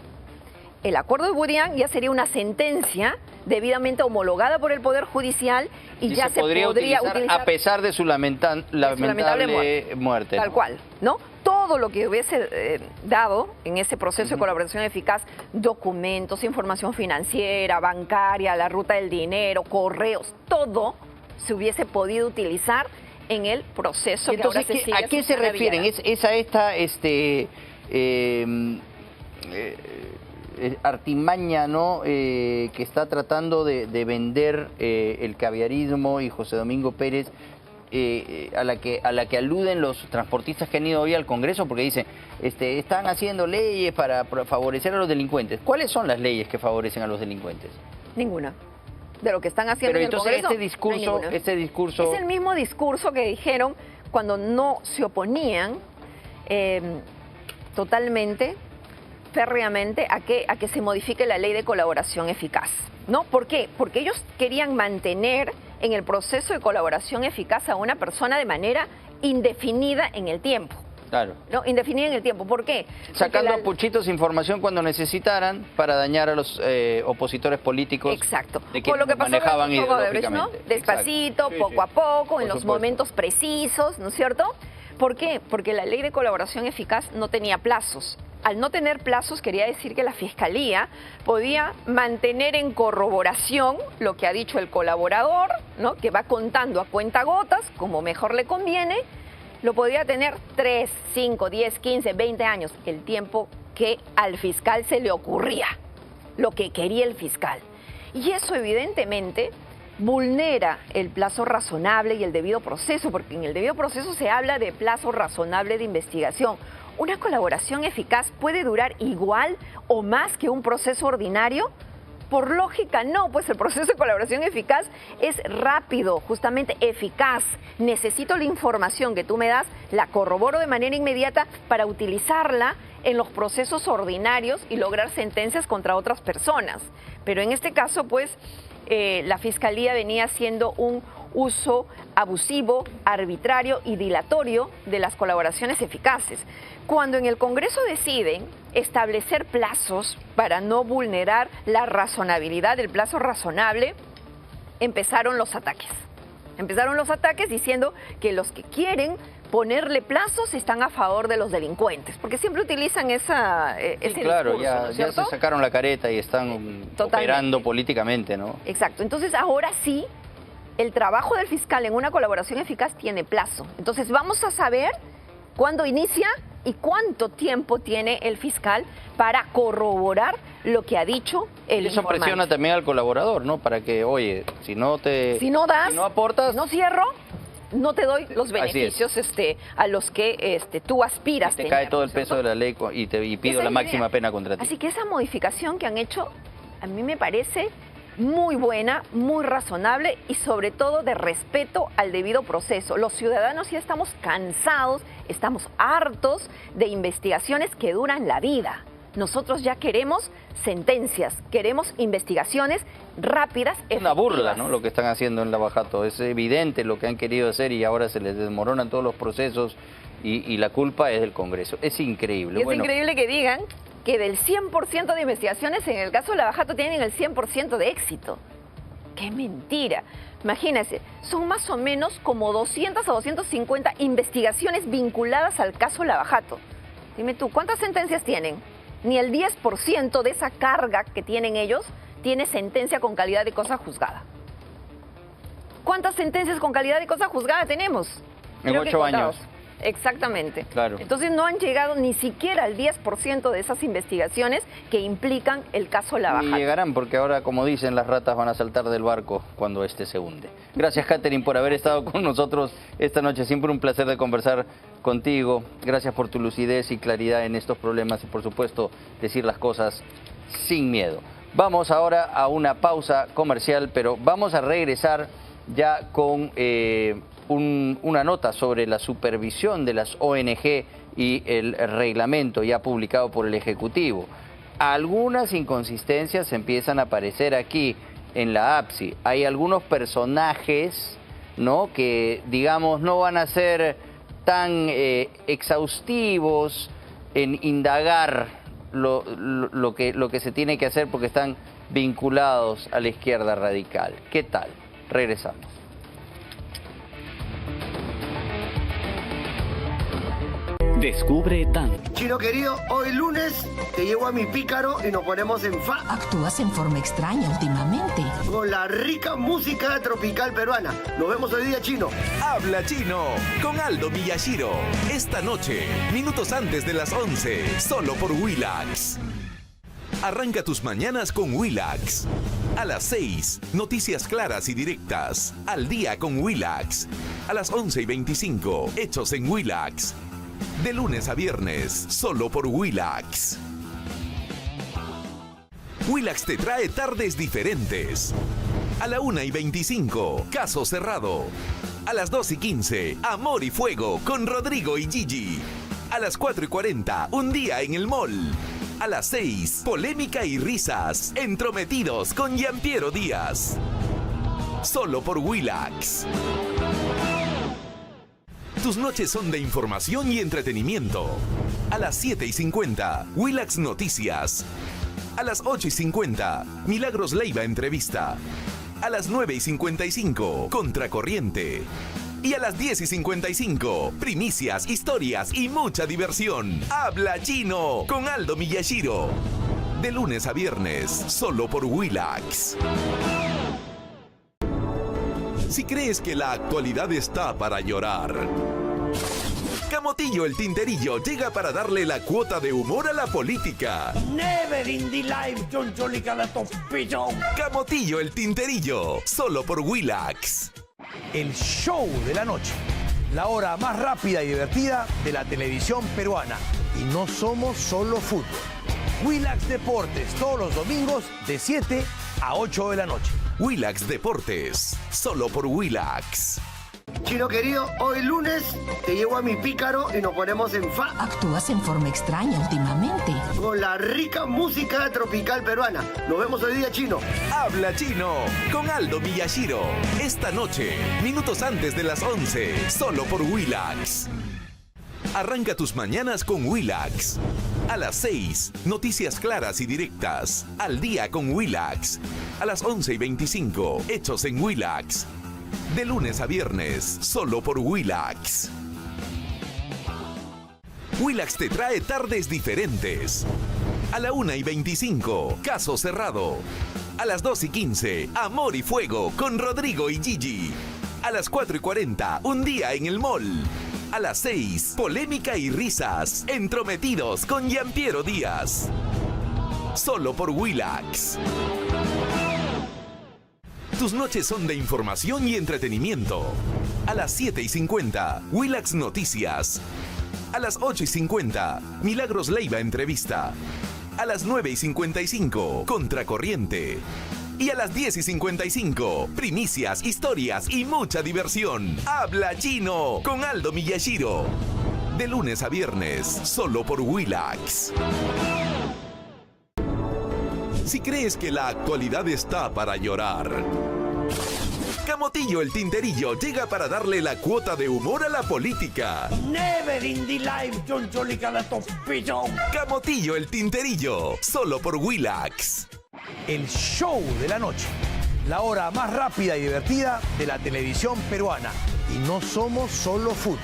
Speaker 25: el acuerdo de Budián ya sería una sentencia debidamente homologada por el Poder Judicial y ya se podría utilizar
Speaker 7: a pesar de su lamentable muerte.
Speaker 25: Tal cual, ¿no? Todo lo que hubiese dado en ese proceso de colaboración eficaz, documentos, información financiera, bancaria, la ruta del dinero, correos, todo se hubiese podido utilizar en el proceso.
Speaker 7: Entonces, ¿a qué se refieren? ¿Es a esta artimaña, ¿no? Que está tratando de vender el caviarismo y José Domingo Pérez, a la que aluden los transportistas que han ido hoy al Congreso? Porque dicen, están haciendo leyes para favorecer a los delincuentes. ¿Cuáles son las leyes que favorecen a los delincuentes?
Speaker 25: Ninguna. De lo que están haciendo en el Congreso.
Speaker 7: Pero entonces este discurso...
Speaker 25: Es el mismo discurso que dijeron cuando no se oponían totalmente, férreamente, a que se modifique la Ley de Colaboración Eficaz, ¿no? ¿Por qué? Porque ellos querían mantener en el proceso de colaboración eficaz a una persona de manera indefinida en el tiempo.
Speaker 7: Claro.
Speaker 25: ¿No? Indefinida en el tiempo. ¿Por qué?
Speaker 7: Sacando a puchitos información cuando necesitaran para dañar a los opositores políticos.
Speaker 25: Exacto.
Speaker 7: De quienes
Speaker 25: lo que pasó
Speaker 7: manejaban
Speaker 25: con Odebrecht, ¿no?
Speaker 7: ideológicamente.
Speaker 25: Despacito, poco a poco, en los momentos precisos, ¿no es cierto? ¿Por qué? Porque la Ley de Colaboración Eficaz no tenía plazos. Al no tener plazos quería decir que la Fiscalía podía mantener en corroboración lo que ha dicho el colaborador, ¿no? Que va contando a cuentagotas, como mejor le conviene. Lo podía tener 3, 5, 10, 15, 20 años, el tiempo que al fiscal se le ocurría, lo que quería el fiscal. Y eso evidentemente vulnera el plazo razonable y el debido proceso, porque en el debido proceso se habla de plazo razonable de investigación. ¿Una colaboración eficaz puede durar igual o más que un proceso ordinario? Por lógica no, pues el proceso de colaboración eficaz es rápido, justamente eficaz. Necesito la información que tú me das, la corroboro de manera inmediata para utilizarla en los procesos ordinarios y lograr sentencias contra otras personas. Pero en este caso, pues, la Fiscalía venía haciendo un uso abusivo, arbitrario y dilatorio de las colaboraciones eficaces. Cuando en el Congreso deciden establecer plazos para no vulnerar la razonabilidad del plazo razonable, empezaron los ataques. Empezaron los ataques diciendo que los que quieren ponerle plazos están a favor de los delincuentes, porque siempre utilizan ese
Speaker 7: claro,
Speaker 25: discurso, ¿no es
Speaker 7: ya
Speaker 25: cierto?
Speaker 7: se sacaron la careta y están operando políticamente, ¿no?
Speaker 25: Exacto. Entonces ahora sí, el trabajo del fiscal en una colaboración eficaz tiene plazo. Entonces vamos a saber cuándo inicia y cuánto tiempo tiene el fiscal para corroborar lo que ha dicho el
Speaker 7: Eso
Speaker 25: informante.
Speaker 7: presiona también al colaborador, ¿no? Para que, oye, si no
Speaker 25: aportas, si no cierro, no te doy los
Speaker 7: Así
Speaker 25: beneficios a los que tú aspiras.
Speaker 7: te cae todo el peso de la ley y pido la máxima pena contra ti.
Speaker 25: Así que esa modificación que han hecho a mí me parece muy buena, muy razonable y sobre todo de respeto al debido proceso. Los ciudadanos ya estamos cansados, estamos hartos de investigaciones que duran la vida. Nosotros ya queremos sentencias, queremos investigaciones rápidas,
Speaker 7: Es una burla, ¿no? Lo que están haciendo en Lava Jato. Es evidente lo que han querido hacer y ahora se les desmoronan todos los procesos y la culpa es del Congreso. Es increíble.
Speaker 25: Y es increíble que digan que del 100% de investigaciones, en el caso de Lava Jato tienen el 100% de éxito. ¡Qué mentira! Imagínense, son más o menos como 200 a 250 investigaciones vinculadas al caso Lava Jato. Dime tú, ¿cuántas sentencias tienen? Ni el 10% de esa carga que tienen ellos tiene sentencia con calidad de cosa juzgada. ¿Cuántas sentencias con calidad de cosa juzgada tenemos?
Speaker 7: En 8 años.
Speaker 25: Exactamente.
Speaker 7: Claro.
Speaker 25: Entonces no han llegado ni siquiera al 10% de esas investigaciones que implican el caso Lava
Speaker 7: Y
Speaker 25: Jato.
Speaker 7: llegarán porque ahora, como dicen, las ratas van a saltar del barco cuando este se hunde. Gracias, Catherine, por haber estado con nosotros esta noche. Siempre un placer de conversar contigo. Gracias por tu lucidez y claridad en estos problemas y, por supuesto, decir las cosas sin miedo. Vamos ahora a una pausa comercial, pero vamos a regresar ya con una nota sobre la supervisión de las ONG y el reglamento ya publicado por el Ejecutivo. Algunas inconsistencias empiezan a aparecer aquí en la APSI. Hay algunos personajes, ¿no?, que, digamos, no van a ser tan exhaustivos en indagar lo que se tiene que hacer porque están vinculados a la izquierda radical. ¿Qué tal? Regresamos.
Speaker 8: Descubre Dan.
Speaker 9: Chino querido, hoy lunes te llevo a mi pícaro y nos ponemos en fa.
Speaker 10: Actúas en forma extraña últimamente.
Speaker 9: Con la rica música tropical peruana. Nos vemos hoy día, Chino.
Speaker 11: Habla Chino con Aldo Miyashiro. Esta noche, minutos antes de las 11, solo por Willax. Arranca tus mañanas con Willax. A las 6, noticias claras y directas. Al día con Willax. A las 11:25, hechos en Willax. De lunes a viernes, solo por Willax. Willax te trae tardes diferentes. A la 1:25, caso cerrado. A las 2:15, Amor y Fuego con Rodrigo y Gigi. A las 4:40, un día en el mall. A las 6, polémica y risas, entrometidos con Gianpiero Díaz. Solo por Willax. Tus noches son de información y entretenimiento. A las 7:50, Willax Noticias. A las 8:50, Milagros Leiva Entrevista. A las 9:55, Contracorriente. Y a las 10:55, primicias, historias y mucha diversión. Habla Chino con Aldo Miyashiro. De lunes a viernes, solo por Willax. Si crees que la actualidad está para llorar, Camotillo el Tinterillo llega para darle la cuota de humor a la política.
Speaker 13: Never in the life,
Speaker 11: Camotillo el Tinterillo, solo por Willax.
Speaker 13: El show de la noche. La hora más rápida y divertida de la televisión peruana. Y no somos solo fútbol. Willax Deportes, todos los domingos de 7 a 8 de la noche.
Speaker 11: Willax Deportes, solo por Willax.
Speaker 9: Chino querido, hoy lunes te llevo a mi pícaro y nos ponemos en fa.
Speaker 10: Actúas en forma extraña últimamente.
Speaker 9: Con la rica música tropical peruana. Nos vemos hoy día, Chino.
Speaker 11: Habla Chino con Aldo Miyashiro. Esta noche, minutos antes de las 11, solo por Willax. Arranca tus mañanas con Willax. A las 6, noticias claras y directas. Al día con Willax. A las 11:25, hechos en Willax. De lunes a viernes, solo por Willax. Willax te trae tardes diferentes. A la 1:25, caso cerrado. A las 2:15, Amor y Fuego con Rodrigo y Gigi. A las 4:40, un día en el mall. A las 6, polémica y risas, entrometidos con Gianpiero Díaz. Solo por Willax. Tus noches son de información y entretenimiento. A las 7:50, Willax Noticias. A las 8:50, Milagros Leiva Entrevista. A las 9:55, Contracorriente. Y a las 10:55, primicias, historias y mucha diversión. Habla Chino con Aldo Miyashiro. De lunes a viernes, solo por Willax. Si crees que la actualidad está para llorar, Camotillo el Tinterillo llega para darle la cuota de humor a la política.
Speaker 13: Never in the life,
Speaker 11: Camotillo el Tinterillo, solo por Willax.
Speaker 13: El show de la noche. La hora más rápida y divertida de la televisión peruana. Y no somos solo fútbol.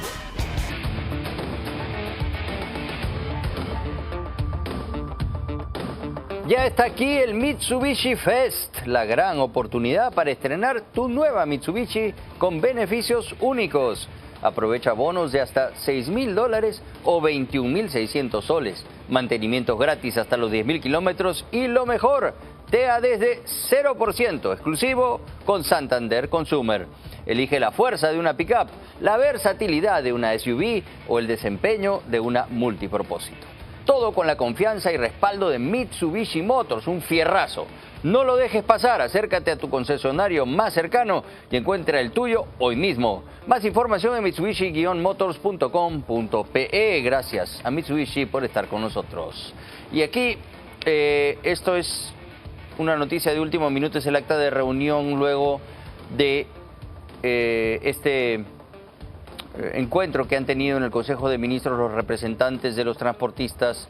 Speaker 7: Ya está aquí el Mitsubishi Fest, la gran oportunidad para estrenar tu nueva Mitsubishi con beneficios únicos. Aprovecha bonos de hasta $6.000 o 21.600 soles, mantenimientos gratis hasta los 10.000 kilómetros y lo mejor, TEA desde 0%, exclusivo con Santander Consumer. Elige la fuerza de una pickup, la versatilidad de una SUV o el desempeño de una multipropósito. Todo con la confianza y respaldo de Mitsubishi Motors, un fierrazo. No lo dejes pasar, acércate a tu concesionario más cercano y encuentra el tuyo hoy mismo. Más información en mitsubishi-motors.com.pe. Gracias a Mitsubishi por estar con nosotros. Y aquí, esto es una noticia de último minuto, es el acta de reunión luego de este encuentro que han tenido en el Consejo de Ministros los representantes de los transportistas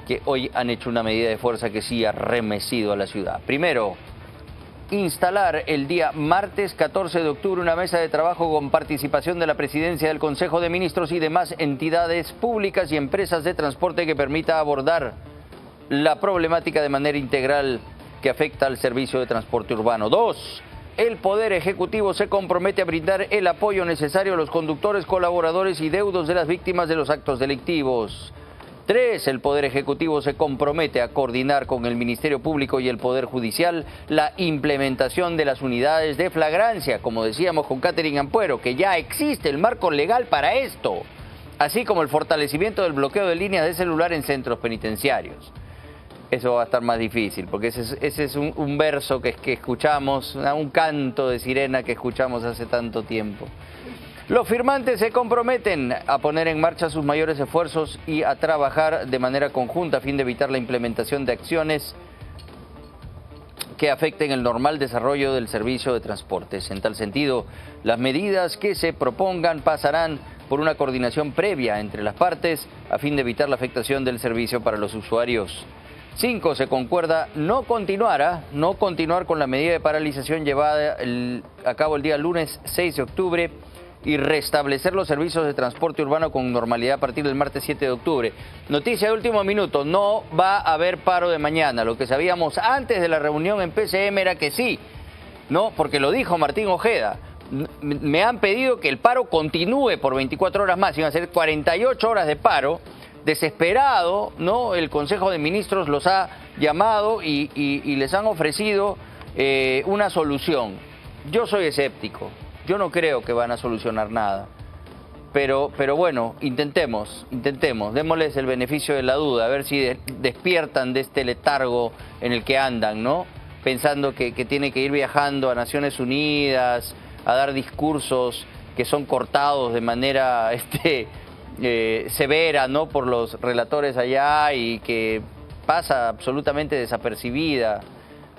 Speaker 7: que hoy han hecho una medida de fuerza que sí ha remecido a la ciudad. Primero, instalar el día martes 14 de octubre una mesa de trabajo con participación de la Presidencia del Consejo de Ministros y demás entidades públicas y empresas de transporte que permita abordar la problemática de manera integral que afecta al servicio de transporte urbano. 2. El Poder Ejecutivo se compromete a brindar el apoyo necesario a los conductores, colaboradores y deudos de las víctimas de los actos delictivos. 3. El Poder Ejecutivo se compromete a coordinar con el Ministerio Público y el Poder Judicial la implementación de las unidades de flagrancia, como decíamos con Catherine Ampuero, que ya existe el marco legal para esto, así como el fortalecimiento del bloqueo de líneas de celular en centros penitenciarios. Eso va a estar más difícil, porque ese es un verso que escuchamos, un canto de sirena que escuchamos hace tanto tiempo. Los firmantes se comprometen a poner en marcha sus mayores esfuerzos y a trabajar de manera conjunta a fin de evitar la implementación de acciones que afecten el normal desarrollo del servicio de transportes. En tal sentido, las medidas que se propongan pasarán por una coordinación previa entre las partes a fin de evitar la afectación del servicio para los usuarios. 5. Se concuerda no continuar con la medida de paralización llevada a cabo el día lunes 6 de octubre y restablecer los servicios de transporte urbano con normalidad a partir del martes 7 de octubre. Noticia de último minuto, no va a haber paro de mañana. Lo que sabíamos antes de la reunión en PCM era que sí, ¿no? Porque lo dijo Martín Ojeda. Me han pedido que el paro continúe por 24 horas más, iban a ser 48 horas de paro. Desesperado, ¿no? El Consejo de Ministros los ha llamado y les han ofrecido una solución. Yo soy escéptico, yo no creo que van a solucionar nada. Pero bueno, intentemos, démosles el beneficio de la duda, a ver si despiertan de este letargo en el que andan, ¿no? Pensando que tiene que ir viajando a Naciones Unidas, a dar discursos que son cortados de manera severa, ¿no? Por los relatores allá y que pasa absolutamente desapercibida.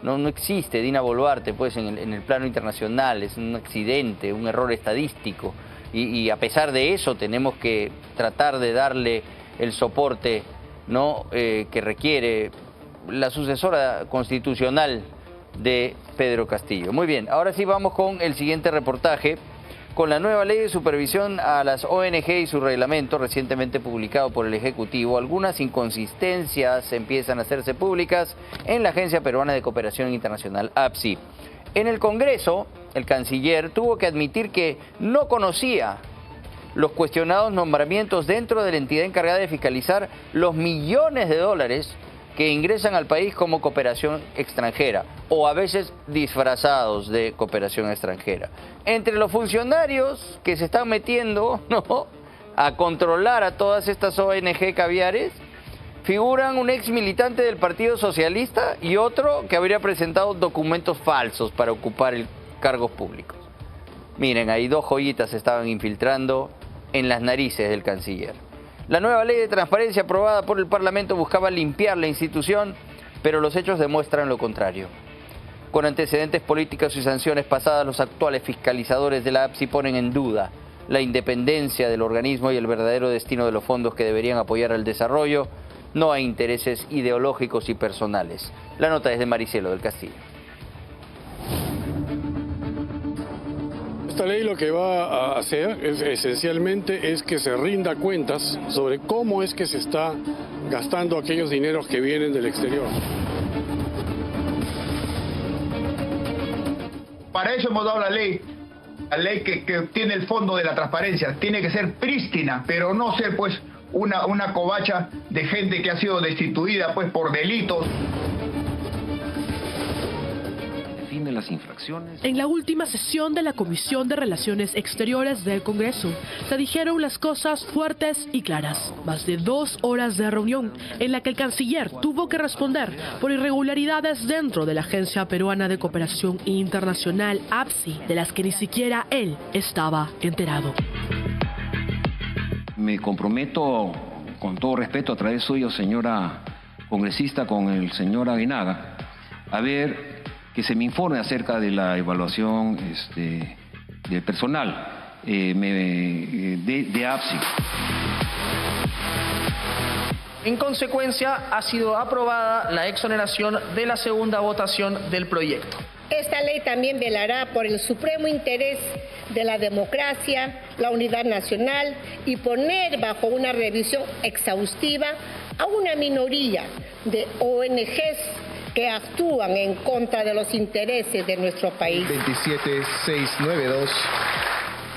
Speaker 7: No existe Dina Boluarte, pues, en el plano internacional. Es un accidente, un error estadístico. Y a pesar de eso tenemos que tratar de darle el soporte, ¿no? Que requiere la sucesora constitucional de Pedro Castillo. Muy bien, ahora sí vamos con el siguiente reportaje. Con la nueva ley de supervisión a las ONG y su reglamento recientemente publicado por el Ejecutivo, algunas inconsistencias empiezan a hacerse públicas en la Agencia Peruana de Cooperación Internacional, APSI. En el Congreso, el canciller tuvo que admitir que no conocía los cuestionados nombramientos dentro de la entidad encargada de fiscalizar los millones de dólares que ingresan al país como cooperación extranjera o a veces disfrazados de cooperación extranjera. Entre los funcionarios que se están metiendo, ¿no?, a controlar a todas estas ONG caviares, figuran un ex militante del Partido Socialista y otro que habría presentado documentos falsos para ocupar cargos públicos. Miren, ahí dos joyitas se estaban infiltrando en las narices del canciller. La nueva ley de transparencia aprobada por el Parlamento buscaba limpiar la institución, pero los hechos demuestran lo contrario. Con antecedentes políticos y sanciones pasadas, los actuales fiscalizadores de la APSI ponen en duda la independencia del organismo y el verdadero destino de los fondos que deberían apoyar al desarrollo, no a intereses ideológicos y personales. La nota es de Maricelo del Castillo.
Speaker 6: Esta ley lo que va a hacer esencialmente es que se rinda cuentas sobre cómo es que se está gastando aquellos dineros que vienen del exterior.
Speaker 12: Para eso hemos dado la ley que tiene el fondo de la transparencia. Tiene que ser prístina, pero no ser pues una covacha de gente que ha sido destituida pues por delitos.
Speaker 14: Las infracciones.
Speaker 15: En la última sesión de la Comisión de Relaciones Exteriores del Congreso se dijeron las cosas fuertes y claras. Más de 2 horas de reunión en la que el canciller tuvo que responder por irregularidades dentro de la Agencia Peruana de Cooperación Internacional, APSI, de las que ni siquiera él estaba enterado.
Speaker 14: Me comprometo, con todo respeto, a través suyo, señora congresista, con el señor Aguinaga, a ver que se me informe acerca de la evaluación del personal de APSI.
Speaker 16: En consecuencia, ha sido aprobada la exoneración de la segunda votación del proyecto.
Speaker 2: Esta ley también velará por el supremo interés de la democracia, la unidad nacional y poner bajo una revisión exhaustiva a una minoría de ONGs que actúan en contra de los intereses de nuestro país.
Speaker 17: 27692.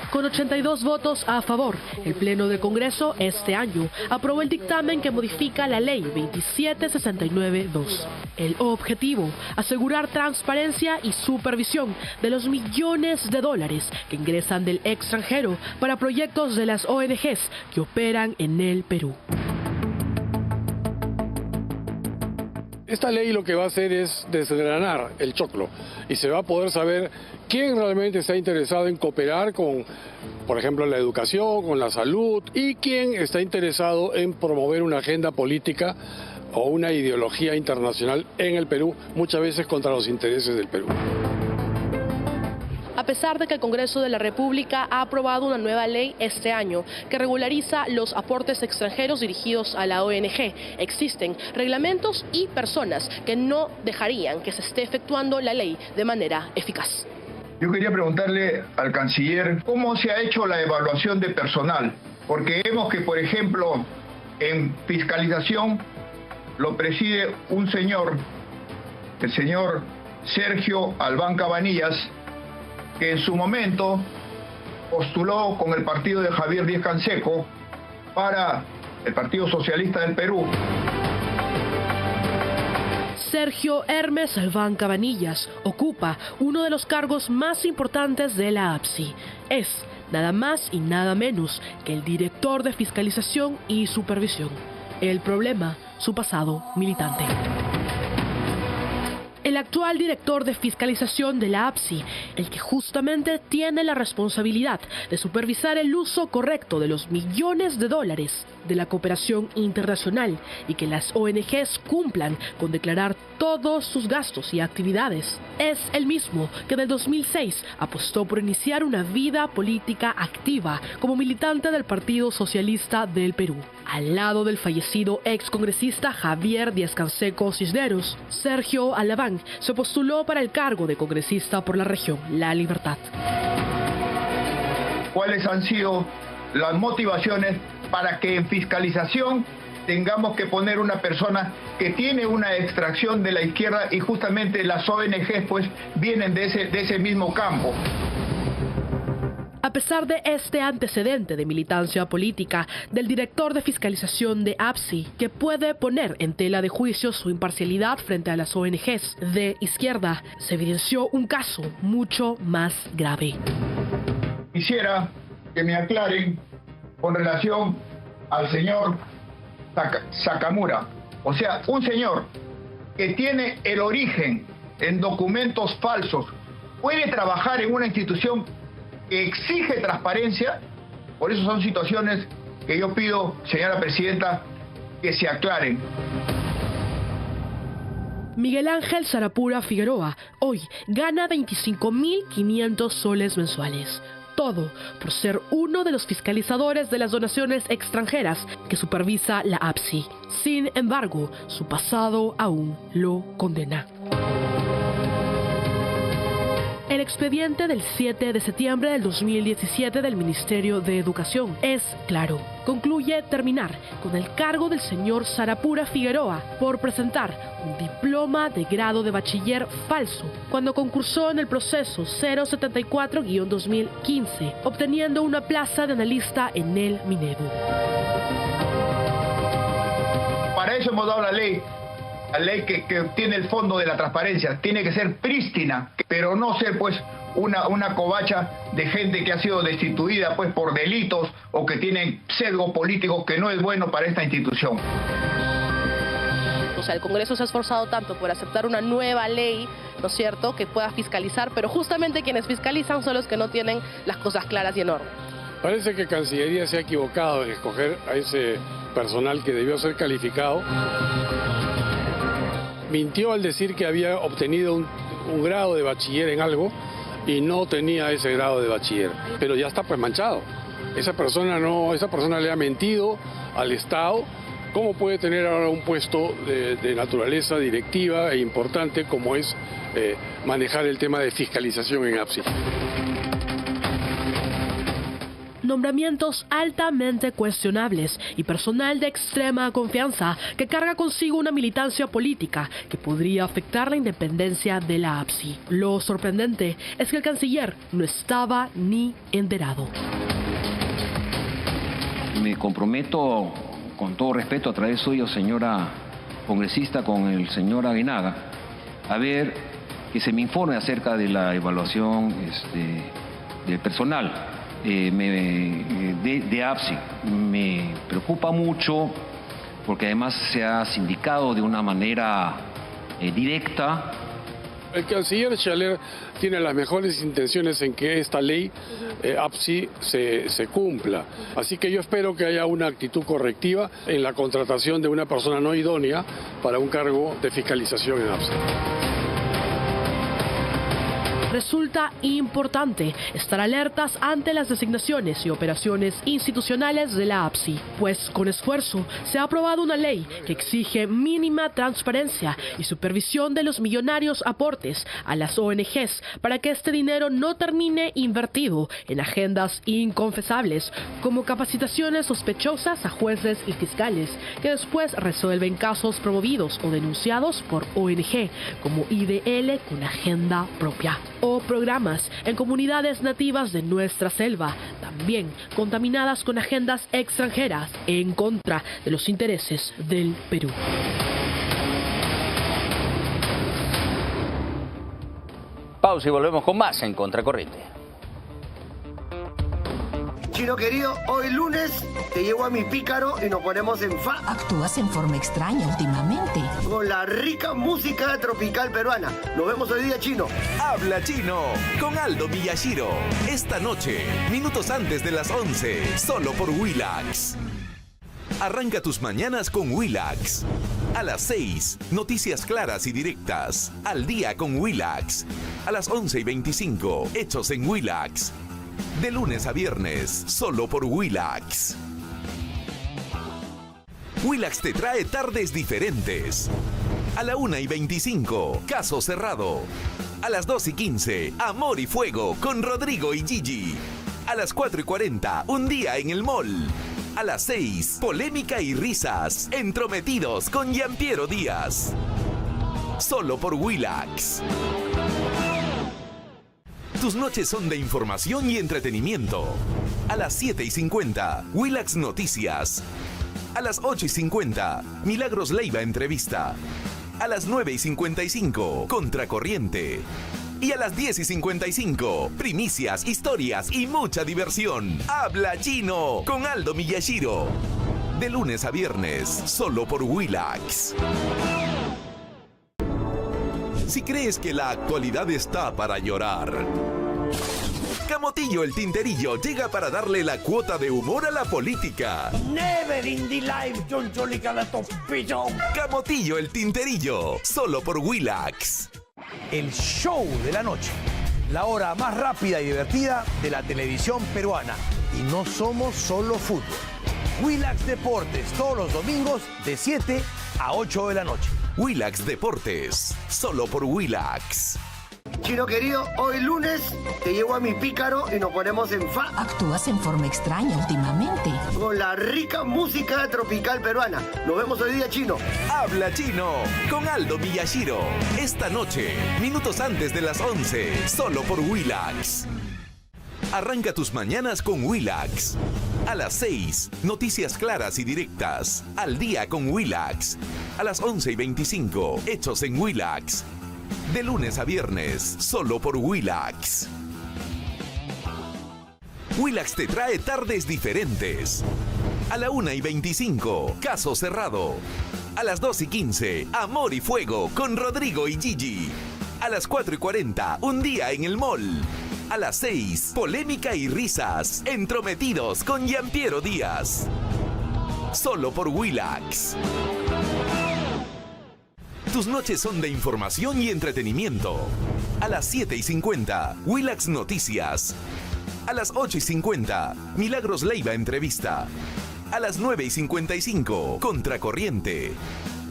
Speaker 15: Con 82 votos a favor, el Pleno del Congreso este año aprobó el dictamen que modifica la Ley 27692. El objetivo, asegurar transparencia y supervisión de los millones de dólares que ingresan del extranjero para proyectos de las ONGs que operan en el Perú.
Speaker 6: Esta ley lo que va a hacer es desgranar el choclo y se va a poder saber quién realmente está interesado en cooperar con, por ejemplo, la educación, con la salud, y quién está interesado en promover una agenda política o una ideología internacional en el Perú, muchas veces contra los intereses del Perú.
Speaker 15: A pesar de que el Congreso de la República ha aprobado una nueva ley este año que regulariza los aportes extranjeros dirigidos a la ONG, existen reglamentos y personas que no dejarían que se esté efectuando la ley de manera eficaz.
Speaker 12: Yo quería preguntarle al canciller cómo se ha hecho la evaluación de personal, porque vemos que, por ejemplo, en fiscalización lo preside un señor, el señor Sergio Albán Cabanillas, que en su momento postuló con el partido de Javier Díaz Canseco para el Partido Socialista del Perú.
Speaker 15: Sergio Hermes Albán Cabanillas ocupa uno de los cargos más importantes de la APSI. Es nada más y nada menos que el director de fiscalización y supervisión. El problema, su pasado militante. El actual director de fiscalización de la APSI, el que justamente tiene la responsabilidad de supervisar el uso correcto de los millones de dólares de la cooperación internacional y que las ONGs cumplan con declarar todos sus gastos y actividades. Es el mismo que en el 2006 apostó por iniciar una vida política activa como militante del Partido Socialista del Perú. Al lado del fallecido excongresista Javier Díaz Canseco Cisneros, Sergio Albán se postuló para el cargo de congresista por la región La Libertad.
Speaker 12: ¿Cuáles han sido las motivaciones para que en fiscalización tengamos que poner una persona que tiene una extracción de la izquierda y justamente las ONGs pues vienen de ese mismo campo?
Speaker 15: A pesar de este antecedente de militancia política del director de fiscalización de APSI, que puede poner en tela de juicio su imparcialidad frente a las ONGs de izquierda, se evidenció un caso mucho más grave.
Speaker 12: Quisiera que me aclaren con relación al señor Sakamura. O sea, un señor que tiene el origen en documentos falsos, ¿puede trabajar en una institución que exige transparencia? Por eso son situaciones que yo pido, señora presidenta, que se aclaren.
Speaker 15: Miguel Ángel Sarapura Figueroa hoy gana 25.500 soles mensuales. Todo por ser uno de los fiscalizadores de las donaciones extranjeras que supervisa la APSI. Sin embargo, su pasado aún lo condena. El expediente del 7 de septiembre del 2017 del Ministerio de Educación es claro. Concluye terminar con el cargo del señor Sarapura Figueroa por presentar un diploma de grado de bachiller falso cuando concursó en el proceso 074-2015, obteniendo una plaza de analista en el Minedu.
Speaker 12: Para eso hemos dado la ley que tiene el fondo de la transparencia. Tiene que ser prístina, pero no ser pues una covacha de gente que ha sido destituida pues por delitos o que tienen sesgo político, que no es bueno para esta institución.
Speaker 1: O sea, el Congreso se ha esforzado tanto por aceptar una nueva ley, ¿no es cierto?, que pueda fiscalizar, pero justamente quienes fiscalizan son los que no tienen las cosas claras y en orden.
Speaker 6: Parece que Cancillería se ha equivocado en escoger a ese personal que debió ser calificado. Mintió al decir que había obtenido un grado de bachiller en algo y no tenía ese grado de bachiller. Pero ya está pues manchado. Esa persona le ha mentido al Estado. ¿Cómo puede tener ahora un puesto de naturaleza directiva e importante como es manejar el tema de fiscalización en APSI?
Speaker 15: Nombramientos altamente cuestionables y personal de extrema confianza que carga consigo una militancia política que podría afectar la independencia de la APSI. Lo sorprendente es que el canciller no estaba ni enterado.
Speaker 14: Me comprometo, con todo respeto, a través suyo, señora congresista, con el señor Aguinaga, a ver que se me informe acerca de la evaluación del personal de APSI. Me preocupa mucho porque además se ha sindicado de una manera directa.
Speaker 6: El canciller Schaller tiene las mejores intenciones en que esta ley APSI se cumpla. Así que yo espero que haya una actitud correctiva en la contratación de una persona no idónea para un cargo de fiscalización en APSI.
Speaker 15: Resulta importante estar alertas ante las designaciones y operaciones institucionales de la APSI, pues con esfuerzo se ha aprobado una ley que exige mínima transparencia y supervisión de los millonarios aportes a las ONGs para que este dinero no termine invertido en agendas inconfesables, como capacitaciones sospechosas a jueces y fiscales que después resuelven casos promovidos o denunciados por ONG, como IDL con agenda propia, o programas en comunidades nativas de nuestra selva, también contaminadas con agendas extranjeras en contra de los intereses del Perú.
Speaker 7: Pausa y volvemos con más en Contracorriente.
Speaker 9: Chino querido, hoy lunes te llevo a mi pícaro y nos ponemos en fa.
Speaker 10: Actúas en forma extraña últimamente.
Speaker 9: Con la rica música tropical peruana. Nos vemos hoy día, Chino.
Speaker 11: Habla Chino con Aldo Miyashiro. Esta noche, minutos antes de las 11, solo por Willax. Arranca tus mañanas con Willax. A las 6, noticias claras y directas. Al día con Willax. A las 11:25, hechos en Willax. De lunes a viernes, solo por Willax. Willax te trae tardes diferentes. A la 1:25, Caso Cerrado. A las 2:15, Amor y Fuego con Rodrigo y Gigi. A las 4:40, Un día en el mall. A las 6, Polémica y risas, Entrometidos con Gianpiero Díaz. Solo por Willax. Tus noches son de información y entretenimiento. A las 7:50, Willax Noticias. A las 8:50, Milagros Leiva Entrevista. A las 9:55, Contracorriente. Y a las 10:55, primicias, historias y mucha diversión. Habla Chino con Aldo Miyashiro. De lunes a viernes, solo por Willax. Si crees que la actualidad está para llorar, Camotillo el Tinterillo llega para darle la cuota de humor a la política.
Speaker 9: Never in the life, John
Speaker 11: Camotillo el Tinterillo, solo por Willax.
Speaker 13: El show de la noche, la hora más rápida y divertida de la televisión peruana. Y no somos solo fútbol. Willax Deportes, todos los domingos de 7 a 8 de la noche.
Speaker 11: Willax Deportes, solo por Willax.
Speaker 9: Chino querido, hoy lunes te llevo a mi pícaro y nos ponemos en fa.
Speaker 10: Actúas en forma extraña últimamente.
Speaker 9: Con la rica música tropical peruana. Nos vemos hoy día, Chino.
Speaker 11: Habla Chino con Aldo Miyashiro. Esta noche, minutos antes de las 11, solo por Willax. Arranca tus mañanas con Willax. A las 6, noticias claras y directas. Al día con Willax. A las 11:25, hechos en Willax. De lunes a viernes, solo por Willax. Willax te trae tardes diferentes. A la 1:25, Caso Cerrado. A las 2:15, Amor y Fuego con Rodrigo y Gigi. A las 4:40, Un día en el mall. A las 6, Polémica y risas, Entrometidos con Gianpiero Díaz. Solo por Willax. Tus noches son de información y entretenimiento. A las 7:50, Willax Noticias. A las 8:50, Milagros Leiva Entrevista. A las 9:55, Contracorriente.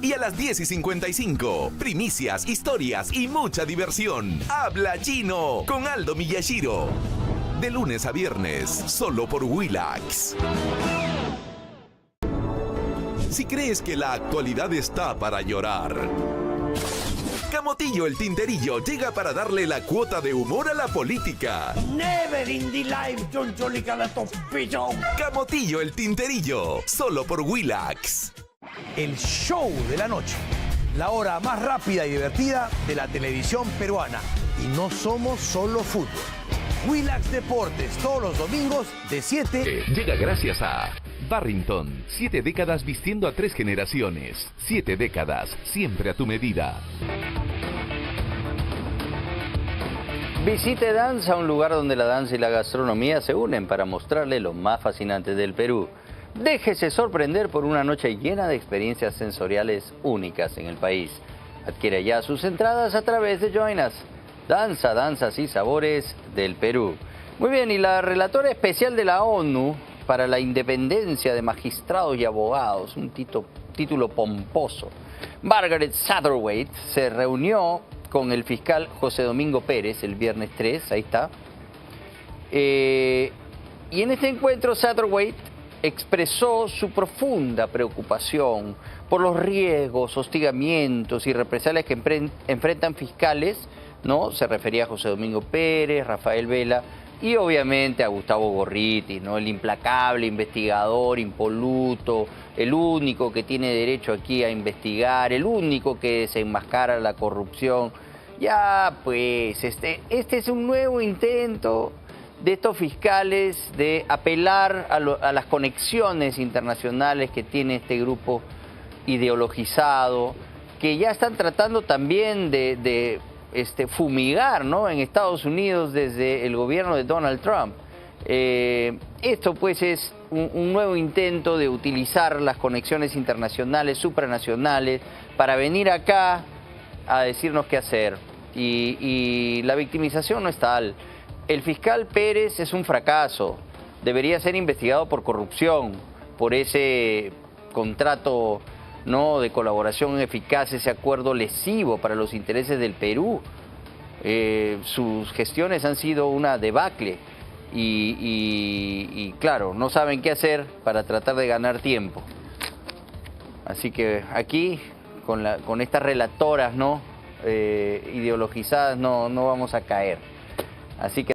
Speaker 11: Y a las 10:55, primicias, historias y mucha diversión. Habla Chino con Aldo Miyashiro. De lunes a viernes, solo por Willax. Si crees que la actualidad está para llorar, Camotillo el Tinterillo llega para darle la cuota de humor a la política.
Speaker 13: Never in the life,
Speaker 11: Camotillo el Tinterillo, solo por Willax.
Speaker 13: El show de la noche. La hora más rápida y divertida de la televisión peruana. Y no somos solo fútbol. Willax Deportes, todos los domingos de 7.
Speaker 11: Llega gracias a Barrington. 7 décadas vistiendo a 3 generaciones. 7 décadas, siempre a tu medida.
Speaker 7: Visite Danza, un lugar donde la danza y la gastronomía se unen para mostrarle lo más fascinante del Perú. Déjese sorprender por una noche llena de experiencias sensoriales únicas en el país. Adquiere ya sus entradas a través de Join Us. Danza, danzas y sabores del Perú. Muy bien, y la relatora especial de la ONU para la independencia de magistrados y abogados, un título pomposo, Margaret Satterthwaite, se reunió con el fiscal José Domingo Pérez el viernes 3, ahí está. Y en este encuentro Satterthwaite expresó su profunda preocupación por los riesgos, hostigamientos y represalias que enfrentan fiscales, ¿no? Se refería a José Domingo Pérez, Rafael Vela y obviamente a Gustavo Gorriti, ¿no? El implacable investigador impoluto, el único que tiene derecho aquí a investigar, el único que desenmascara la corrupción. Ya pues, este es un nuevo intento de estos fiscales de apelar a las conexiones internacionales que tiene este grupo ideologizado, que ya están tratando también de fumigar, ¿no? En Estados Unidos desde el gobierno de Donald Trump. Esto pues es un nuevo intento de utilizar las conexiones internacionales, supranacionales, para venir acá a decirnos qué hacer. Y la victimización no es tal. El fiscal Pérez es un fracaso. Debería ser investigado por corrupción, por ese contrato, ¿no?, de colaboración eficaz, ese acuerdo lesivo para los intereses del Perú. Sus gestiones han sido una debacle y claro, no saben qué hacer para tratar de ganar tiempo. Así que aquí, con estas relatoras, ¿no?, ideologizadas, no vamos a caer. Así que